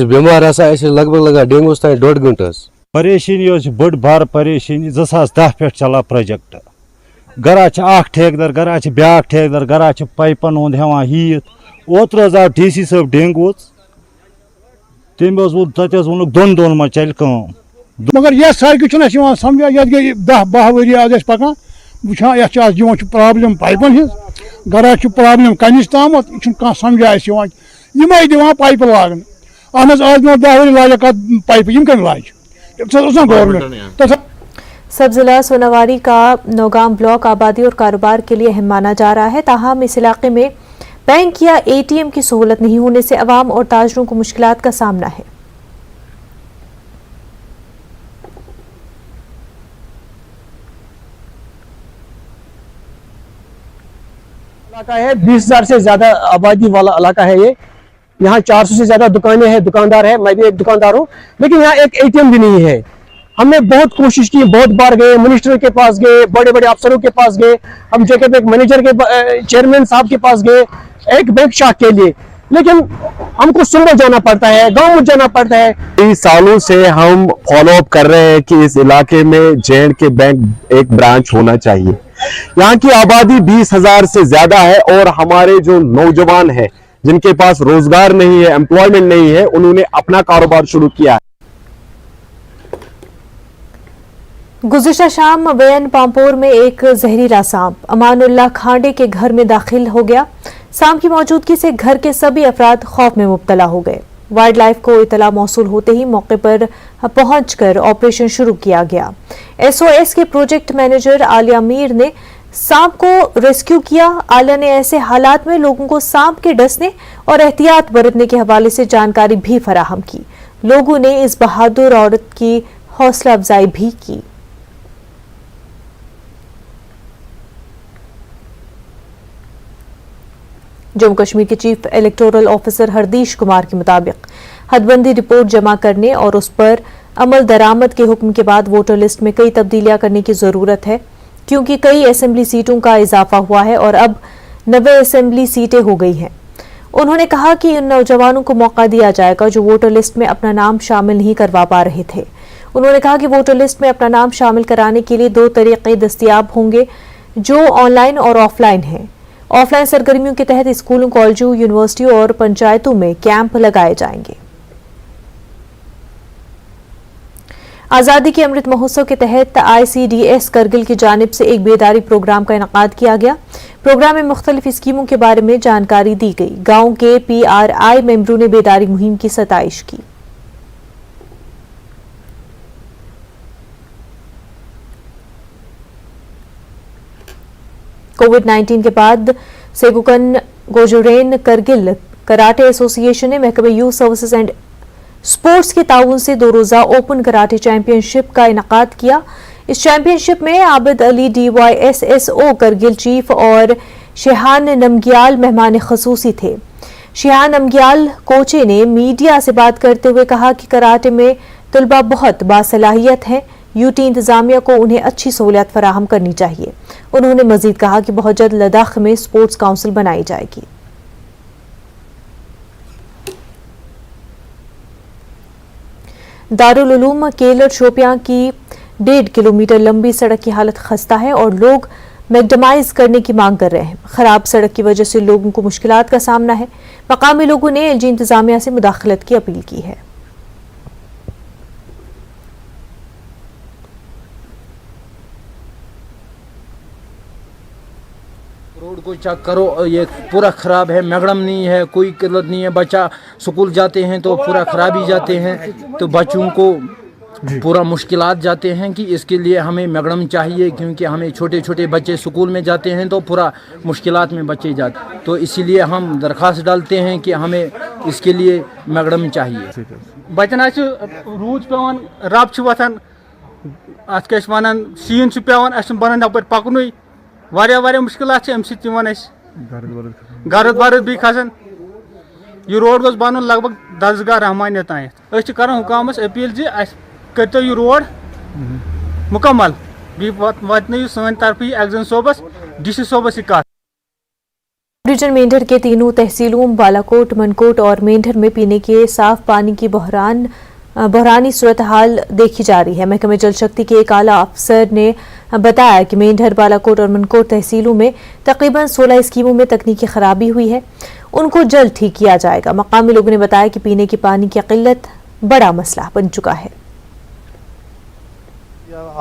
बेमार लगभग लगा डेंगूस तान 1.5 घंटे परेशानी बड़ बार परेशानी 2010 पे चला प्रोजेक्ट गरा ठेकेदार गरा ब्या ठेकेदार गरा पाइपन हुंद हेवान हीत ओतर आव DC साहब डेंगू तम वोनुक 2 दोन मे चल काम मगर यह सड़क समझा ये गई 10-12 वरी आज पकान वुचान ये प्रॉब्लम पाइपन हज गरा प्रॉब्लम कनिस ताम यह समझा यम दिवान पाइप लागन अहन आज 10 वरी लाज पाइप यम कन लाज गवर्नमेंट। सब जिला सोनावारी का नौगाम ब्लॉक आबादी और कारोबार के लिए अहम माना जा रहा है, ताहम इस इलाके में बैंक या एटीएम की सहूलत नहीं होने से अवाम और ताजरों को मुश्किलात का सामना है। इलाका है, 20,000 से ज्यादा आबादी वाला इलाका है ये। यहाँ 400 से ज्यादा दुकानें हैं, दुकानदार है, मैं भी एक दुकानदार हूँ, लेकिन यहाँ एक एटीएम भी नहीं है। हमने बहुत कोशिश की, बहुत बार गए, मिनिस्टर के पास गए, बड़े बड़े अफसरों के पास गए, हम जगह पे एक मैनेजर के चेयरमैन साहब के पास गए एक बैंक शाख के लिए, लेकिन हमको सुंदर जाना पड़ता है, गाँव में जाना पड़ता है। कई सालों से हम फॉलो अप कर रहे हैं कि इस इलाके में J&K बैंक एक ब्रांच होना चाहिए। यहाँ की आबादी 20,000 से ज्यादा है और हमारे जो नौजवान हैं जिनके पास रोजगार नहीं है, एम्प्लॉयमेंट नहीं है, उन्होंने अपना कारोबार शुरू किया है। गुज़िश्ता शाम वैन पामपोर में एक जहरीला सांप अमानुल्लाह खांडे के घर में दाखिल हो गया। सांप की मौजूदगी से घर के सभी अफराद खौफ में मुब्तला हो गए। वाइल्ड लाइफ को इतला मौसूल होते ही मौके पर पहुंचकर ऑपरेशन शुरू किया गया। SOS के प्रोजेक्ट मैनेजर आलिया मीर ने सांप को रेस्क्यू किया। आलिया ने ऐसे हालात में लोगों को सांप के डसने और एहतियात बरतने के हवाले से जानकारी भी फराहम की। लोगों ने इस बहादुर औरत की हौसला अफजाई भी की। जम्मू कश्मीर के चीफ इलेक्टोरल ऑफिसर हरदीश कुमार के मुताबिक हदबंदी रिपोर्ट जमा करने और उस पर अमल दरामद के हुक्म के बाद वोटर लिस्ट में कई तब्दीलियां करने की जरूरत है, क्योंकि कई असेंबली सीटों का इजाफा हुआ है और अब 90 असेंबली सीटें हो गई हैं। उन्होंने कहा कि इन नौजवानों को मौका दिया जाएगा जो वोटर लिस्ट में अपना नाम शामिल नहीं करवा पा रहे थे। उन्होंने कहा कि वोटर लिस्ट में अपना नाम शामिल कराने के लिए 2 तरीके दस्तयाब होंगे, जो ऑनलाइन और ऑफलाइन हैं। ऑफलाइन सरगर्मियों के तहत स्कूलों, कॉलेजों, यूनिवर्सिटियों और पंचायतों में कैंप लगाए जाएंगे। आज़ादी के अमृत महोत्सव के तहत ICDS करगिल की जानिब से एक बेदारी प्रोग्राम का इनेकाद किया गया। प्रोग्राम में मुख्तलिफ स्कीमों के बारे में जानकारी दी गई। गांव के PRI मेंबरों ने बेदारी मुहिम की सताइश की। कोविड-19 के बाद सेगुकन गोजोरेन करगिल कराटे एसोसिएशन ने महकमे यूथ सर्विसेज एंड स्पोर्ट्स के ताउन से 2 रोजा ओपन कराटे चैंपियनशिप का इनेकाद किया। इस चैंपियनशिप में आबिद अली DYSSO करगिल चीफ और शेहान नमग्याल मेहमान खसूसी थे। शेहान नमग्याल कोचे ने मीडिया से बात करते हुए कहा कि कराटे में तलबा बहुत बासलाहियत हैं, UT इंतजामिया को उन्हें अच्छी सहूलियत फराहम करनी चाहिए। उन्होंने मजीद कहा कि बहुत जल्द लद्दाख में स्पोर्ट्स काउंसिल बनाई जाएगी। दारुल उलूम केलर शोपियां की 1.5 किलोमीटर लंबी सड़क की हालत खस्ता है और लोग मैकडमाइज करने की मांग कर रहे हैं। खराब सड़क की वजह से लोगों को मुश्किलात का सामना है। मकामी लोगों ने LG इंतजामिया से मुदाखलत की अपील की है। रोड को चेक करो, ये पूरा ख़राब है, मैगडम नहीं है, कोई किल्लत नहीं है। बच्चा स्कूल जाते हैं तो पूरा ख़राब ही जाते हैं, तो बच्चों को पूरा मुश्किलात जाते हैं कि इसके लिए हमें मैगडम चाहिए, क्योंकि हमें छोटे छोटे बच्चे स्कूल में जाते हैं तो पूरा मुश्किलात में बच्चे जाते, तो इसीलिए हम दरख्वास्त डालते हैं कि हमें इसके लिए मैगडम चाहिए। बचन रूद पेवान, रब वथान, अत क्या वन शीन पेवान, बन नपर पकन वारिया मुश्किलात अम गर्द वर्द भी खसान। यह रोड गोस बन लगभग 10 गाह रहमानिया तायत। कर हुकामस अपील जी करो यह रोड मुकम्मल, वातन सन तरफ एक्जन सोबस DC सोबस कत। रीजन मेंढर के तीनों तहसीलों बालाकोट, मनकोट और मेंढर में पीने के साफ पानी की बहरानी सूरत हाल देखी जा रही है। महकमे जल शक्ति के एक आला अफसर ने बताया कि मेंढर, बालाकोट और मनकोट तहसीलों में तकरीबन 16 स्कीमों में तकनीकी खराबी हुई है, उनको जल्द ठीक किया जाएगा। मकामी लोगों ने बताया कि पीने के पानी की किल्लत बड़ा मसला बन चुका है।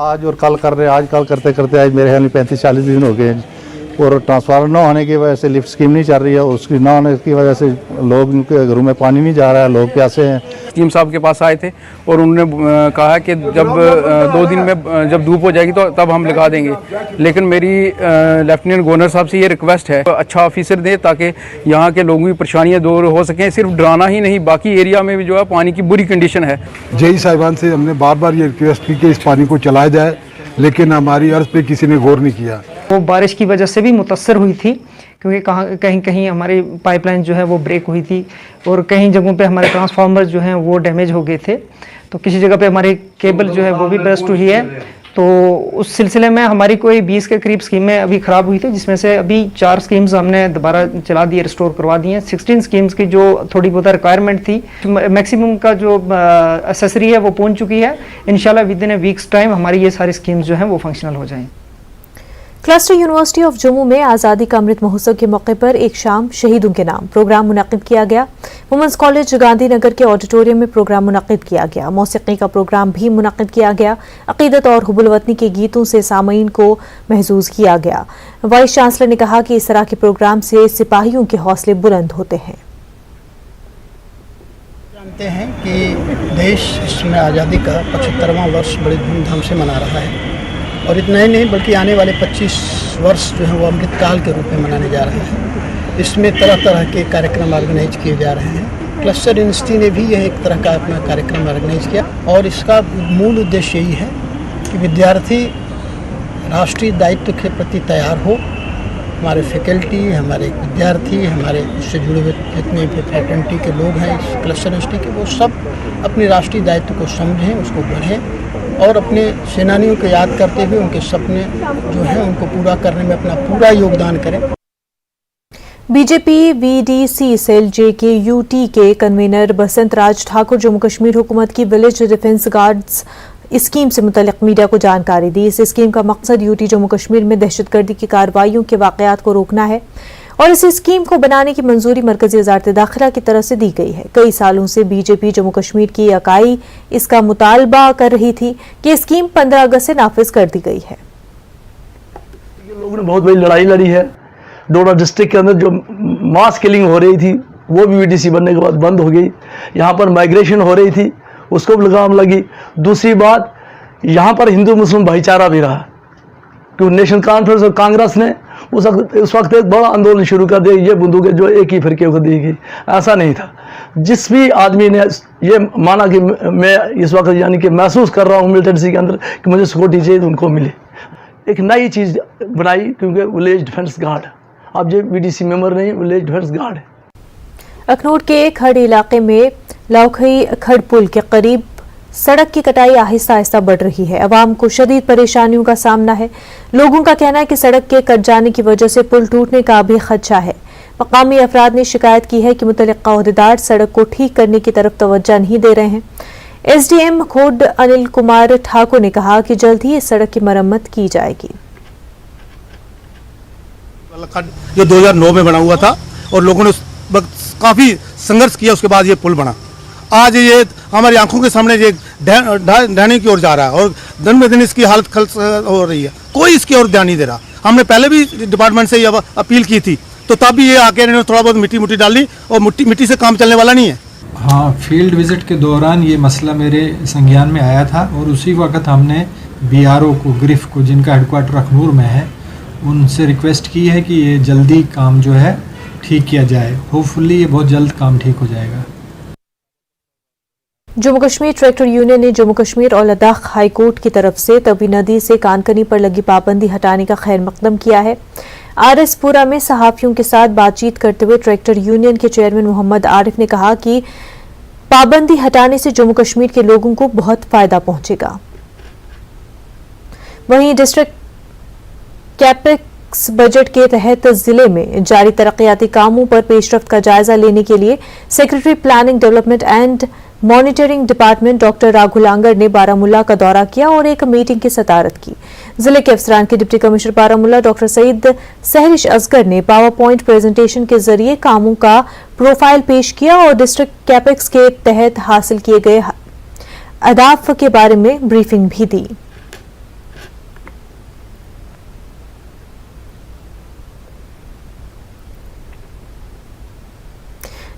आज और कल कर रहे, आज कल करते करते आज मेरे ख्याल में 35-40 दिन हो गए हैं और ट्रांसफार्मर न होने की वजह से लिफ्ट स्कीम नहीं चल रही है, उसकी न होने की वजह से लोग के घरों में पानी नहीं जा रहा है, लोग प्यासे हैं। स्कीम साहब के पास आए थे और उन्होंने कहा कि जब 2 दिन में जब धूप हो जाएगी तो तब हम लगा देंगे, लेकिन मेरी लेफ्टिनेंट गवर्नर साहब से ये रिक्वेस्ट है अच्छा ऑफिसर दें ताकि यहाँ के लोगों की परेशानियाँ दूर हो सकें। सिर्फ डराना ही नहीं, बाकी एरिया में भी जो है पानी की बुरी कंडीशन है। जेई साहिबान से हमने बार बार ये रिक्वेस्ट की कि इस पानी को चलाया जाए, लेकिन हमारी अर्ज पे किसी ने गौर नहीं किया। वो बारिश की वजह से भी मुतासर हुई थी, क्योंकि कहीं कहीं हमारी पाइपलाइन जो है वो ब्रेक हुई थी और कहीं जगहों पे हमारे ट्रांसफार्मर जो हैं वो डैमेज हो गए थे। तो किसी जगह पे हमारी केबल जो है वो भी बर्स्ट हुई है। तो उस सिलसिले में हमारी कोई 20 के करीब स्कीमें अभी ख़राब हुई थी, जिसमें से अभी 4 स्कीम्स हमने दोबारा चला दी, रिस्टोर करवा दी हैं। 16 स्कीम्स की जो थोड़ी बहुत रिक्वायरमेंट थी, मैक्सिमम का जो एसेसरी है वो पहुंच चुकी है। इंशाल्लाह with in A weeks time हमारी ये सारी स्कीम्स जो हैं वो फंक्शनल हो जाएं। क्लस्टर यूनिवर्सिटी ऑफ जम्मू में आज़ादी का अमृत महोत्सव के मौके पर एक शाम शहीदों के नाम प्रोग्राम मुनक्किद किया गया। वुमेंस कॉलेज गांधीनगर के ऑडिटोरियम में प्रोग्राम मुनक्किद किया गया। मौसीकी का प्रोग्राम भी मुनक्किद किया गया। अकीदत और हुब्बुल वतनी के गीतों से सामईन को महसूस किया गया। वाइस चांसलर ने कहा कि इस तरह के प्रोग्राम से सिपाहियों के हौसले बुलंद होते हैं। जानते हैं कि देश इसमें आज़ादी का 75वां वर्ष बड़ी धूमधाम से मना रहा है, और इतना ही नहीं बल्कि आने वाले 25 वर्ष जो है वो अमृतकाल के रूप में मनाने जा रहे हैं। इसमें तरह तरह के कार्यक्रम ऑर्गेनाइज किए जा रहे हैं। क्लस्टर यूनिवर्सिटी ने भी यह एक तरह का अपना कार्यक्रम ऑर्गेनाइज किया, और इसका मूल उद्देश्य यही है कि विद्यार्थी राष्ट्रीय दायित्व के प्रति तैयार हो। हमारे फैकल्टी, हमारे विद्यार्थी, हमारे इससे जुड़े हुए जितने भी फैकल्टी के लोग हैं इस क्लस्टर यूनिवर्सिटी के, वो सब अपने राष्ट्रीय दायित्व को समझें, उसको बढ़ें और अपने सेनानियों को याद करते हुए उनके सपने जो हैं उनको पूरा करने में अपना पूरा योगदान करें। बीजेपी वीडीसी सेल JKUT के कन्वीनर बसंत राज ठाकुर जम्मू कश्मीर हुकूमत की विलेज डिफेंस गार्ड्स स्कीम से मुतल्लिक मीडिया को जानकारी दी। इस स्कीम का मकसद यूटी जम्मू कश्मीर में दहशतगर्दी की कार्रवाइयों के वाकयात को रोकना है और इस स्कीम को बनाने की मंजूरी मरकजी वजारत दाखिला की तरफ से दी गई है। कई सालों से बीजेपी जम्मू कश्मीर की इकाई इसका मुतालबा कर रही थी कि स्कीम 15 अगस्त से नाफिज कर दी गई है। लोगों ने बहुत बड़ी लड़ाई लड़ी है। डोडा डिस्ट्रिक्ट के अंदर जो मास किलिंग हो रही थी वो भी VDC बनने के बाद बंद हो गई। यहाँ पर माइग्रेशन हो रही थी, उसको भी लगाम लगी। दूसरी बात, यहाँ पर हिंदू मुस्लिम भाईचारा भी रहा, क्योंकि नेशनल कॉन्फ्रेंस और कांग्रेस ने उस वक्त एक बड़ा आंदोलन शुरू कर दिया, ये बंदूकें जो एक ही फिरके को दी गई। ऐसा नहीं था। जिस भी आदमी ने ये माना कि मैं इस वक्त यानी कि महसूस कर रहा हूँ मिलिटेंसी के अंदर कि मुझे सिक्योरिटी चाहिए, तो उनको मिले। एक नई चीज़ बनाई, क्योंकि विलेज डिफेंस गार्ड, अब ये VDC मेंबर नहीं, विलेज डिफेंस गार्ड है। अखनूर के खड़ इलाके में लाउखई खड़ पुल के करीब सड़क की कटाई आहिस्ता आहिस्ता बढ़ रही है। अवाम को शदीद परेशानियों का सामना है। लोगों का कहना है कि सड़क के कट जाने की वजह से पुल टूटने का भी खदशा है। मकामी अफराद ने शिकायत की है कि मुतल्लिका ओहदेदार सड़क को ठीक करने की तरफ तवज्जो नहीं दे रहे हैं। SDM खोड अनिल कुमार ठाकुर ने कहा कि जल्द ही इस सड़क की मरम्मत की जाएगी। जो 2009 में बना हुआ था और लोगों ने उस वक्त काफ़ी संघर्ष किया, उसके बाद ये पुल बना। आज ये हमारी आंखों के सामने ये ढहने की ओर जा रहा है और दिन ब दिन इसकी हालत खल्स हो रही है। कोई इसकी ओर ध्यान नहीं दे रहा। हमने पहले भी डिपार्टमेंट से ये अपील की थी, तो तब भी ये आके इन्होंने थोड़ा बहुत मिट्टी डाली और मिट्टी से काम चलने वाला नहीं है। हाँ, फील्ड विजिट के दौरान ये मसला मेरे संज्ञान में आया था और उसी वक्त हमने BRO को, ग्रिफ को, जिनका हेडक्वार्टर अखनूर में है, उनसे रिक्वेस्ट की है कि ये जल्दी काम जो है ठीक किया जाए। होपफुली ये बहुत जल्द काम ठीक हो जाएगा। जम्मू कश्मीर ट्रैक्टर यूनियन ने जम्मू कश्मीर और लद्दाख हाई कोर्ट की तरफ से तवी नदी से कानकनी पर लगी पाबंदी हटाने का खैर मकदम किया है। RS पुरा में सहाफियों के साथ बातचीत करते हुए ट्रैक्टर यूनियन के चेयरमैन मोहम्मद आरिफ ने कहा कि पाबंदी हटाने से जम्मू कश्मीर के लोगों को बहुत फायदा पहुंचेगा। वहीं डिस्ट्रिक्ट कैपेक्स बजट के तहत जिले में जारी तरक्याती कामों पर पेशरफ्त का जायजा लेने के लिए secretary planning development and monitoring department doctor राघुल आंगर ने बारामूला का दौरा किया और एक मीटिंग की सदारत की। जिले के अफसरान के deputy commissioner Baramulla doctor Saeed Sahrish Asghar ने पावर पॉइंट प्रेजेंटेशन के जरिए कामों का प्रोफाइल पेश किया और डिस्ट्रिक्ट कैपेक्स के तहत हासिल किए गए अहदाफ के बारे में ब्रीफिंग भी दी।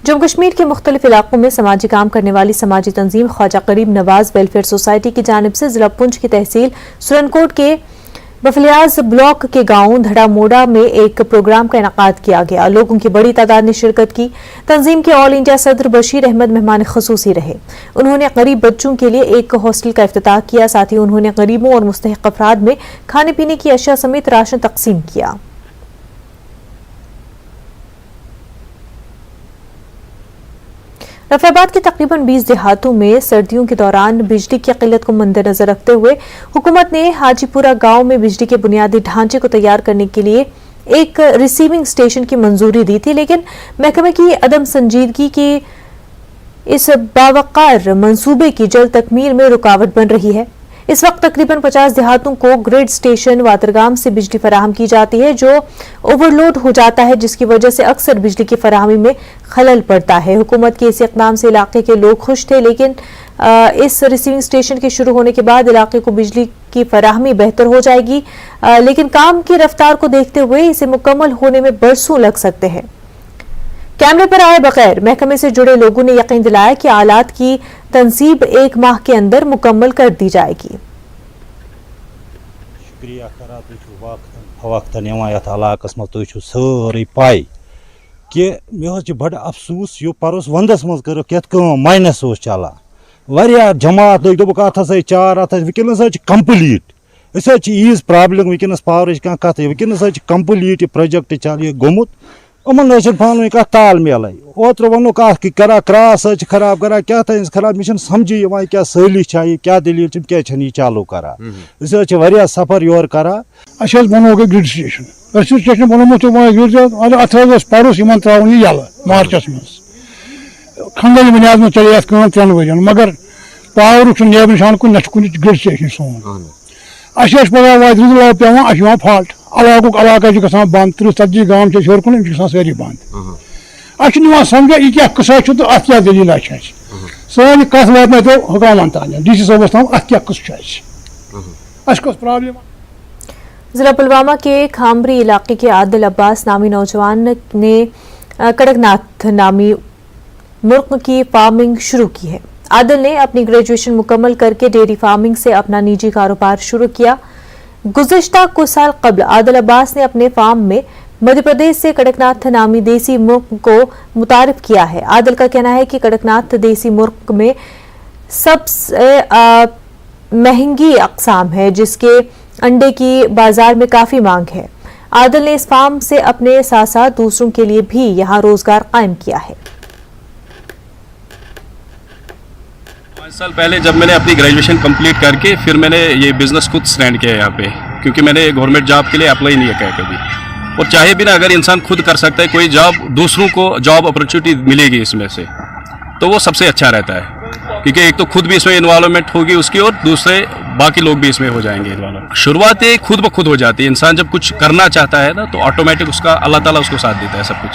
जम्मू कश्मीर के मुख्तलिफ इलाकों में समाजी काम करने वाली समाजी तंजीम ख्वाजा करीब नवाज वेलफेयर सोसाइटी की जानिब से जिला पुंछ की तहसील सुरनकोट के बफलियाज ब्लॉक के गांव धड़ामोड़ा में एक प्रोग्राम का इनेकाद किया गया। लोगों की बड़ी तादाद ने शिरकत की। तंजीम के ऑल इंडिया सदर बशीर अहमद मेहमान खसूसी रहे। उन्होंने गरीब बच्चों के लिए एक हॉस्टल का इफ्तिताह किया। साथ ही उन्होंने गरीबों और मुस्तहिक अफराद में खाने पीने की अशिया समेत राशन तकसीम किया। रफाबाद के तकरीबन 20 देहातों में सर्दियों के दौरान बिजली की किल्लत को मद्देनजर रखते हुए हुकूमत ने हाजीपुरा गांव में बिजली के बुनियादी ढांचे को तैयार करने के लिए एक रिसीविंग स्टेशन की मंजूरी दी थी, लेकिन महकमे की अदम संजीदगी की इस बावकार मंसूबे की जल्द तकमील में रुकावट बन रही है। इस वक्त तकरीबन 50 देहातों को ग्रिड स्टेशन वातरगाम से बिजली फराहम की जाती है, जो ओवरलोड हो जाता है, जिसकी वजह से अक्सर बिजली की फराहमी में खलल पड़ता है। हुकूमत के इस इक़दाम से इलाके के लोग खुश थे, लेकिन इस रिसीविंग स्टेशन के शुरू होने के बाद इलाके को बिजली की फराहमी बेहतर हो जाएगी, लेकिन काम की रफ्तार को देखते हुए इसे मुकम्मल होने में बरसों लग सकते हैं। कैमरे पर आए बगैर महकमे से जुड़े लोगों ने यकीन दिलाया कि आलात की तंसीब 1 माह के अंदर मुकम्मल कर दी जाएगी। शुक्रिया करा वक्तन यथ इलाकस मज तुम सारी पाई कि मे बड़ अफसूस यह परस वंदस मज कर माइनस चलान वारिया जमात लग दोक अत 4 अत वनस कम्प्लीट ईज प्रॉब्लम वनस पावर कत वनस कम्प्लीट प्रोजेक्ट चल यह गोमुत उमन पान कत ताल मेल ओत्र वो करा क्रॉस खराब करा क्या खराब मे समझी क्या सली क्या दलील क्या यह चालू करा सफर योर करा बनो ग्रिड स्टेशन बनोमुत अत परोस इन यल मार्चस मज खंगल बुनियाद में चले 3 वरियन मगर पावर नेब निशान कुन न ग्रिड स्टेशन सोन पा रुदल पे फॉल्ट इलाका गसान बंद 30-40 गांव हर कुन सारी बंद अ समझ यह क्या कसा तो अत क्या दलील सन कत वात तो हुकामन तान DC साहबस ताम अत क्या कस प्रॉब्लम। जिला पुलवामा के खामरी इलाके के आदिल अब्बास नामी नौजवान ने कड़कनाथ नामी मुर्ग की फार्मिंग शुरू की है। आदिल ने अपनी ग्रेजुएशन मुकम्मल करके डेयरी फार्मिंग से अपना निजी कारोबार शुरू किया। गुज़िश्ता कुछ साल कबल आदिल अब्बास ने अपने फार्म में मध्य प्रदेश से कड़कनाथ नामी देसी मुर्ग को मुतारिफ किया है। आदिल का कहना है कि कड़कनाथ देसी मुर्ग में सबसे महंगी अक़साम है, जिसके अंडे की बाजार में काफ़ी मांग है। आदिल ने इस फार्म से अपने साथ साथ दूसरों के लिए भी यहाँ रोजगार कायम किया है। 5 साल पहले जब मैंने अपनी ग्रेजुएशन कंप्लीट करके फिर मैंने ये बिज़नेस खुद स्टैंड किया यहाँ पे, क्योंकि मैंने गवर्नमेंट जॉब के लिए अप्लाई नहीं किया कभी। और चाहे भी ना अगर इंसान खुद कर सकता है कोई जॉब, दूसरों को जॉब अपॉर्चुनिटी मिलेगी इसमें से, तो वो सबसे अच्छा रहता है, क्योंकि एक तो खुद भी इसमें इन्वॉल्वमेंट होगी उसकी और दूसरे बाकी लोग भी इसमें हो जाएंगे इन्वॉल्व। शुरुआत खुद ब खुद हो जाती है। इंसान जब कुछ करना चाहता है ना तो ऑटोमेटिक उसका अल्लाह ताला उसको साथ देता है सब कुछ।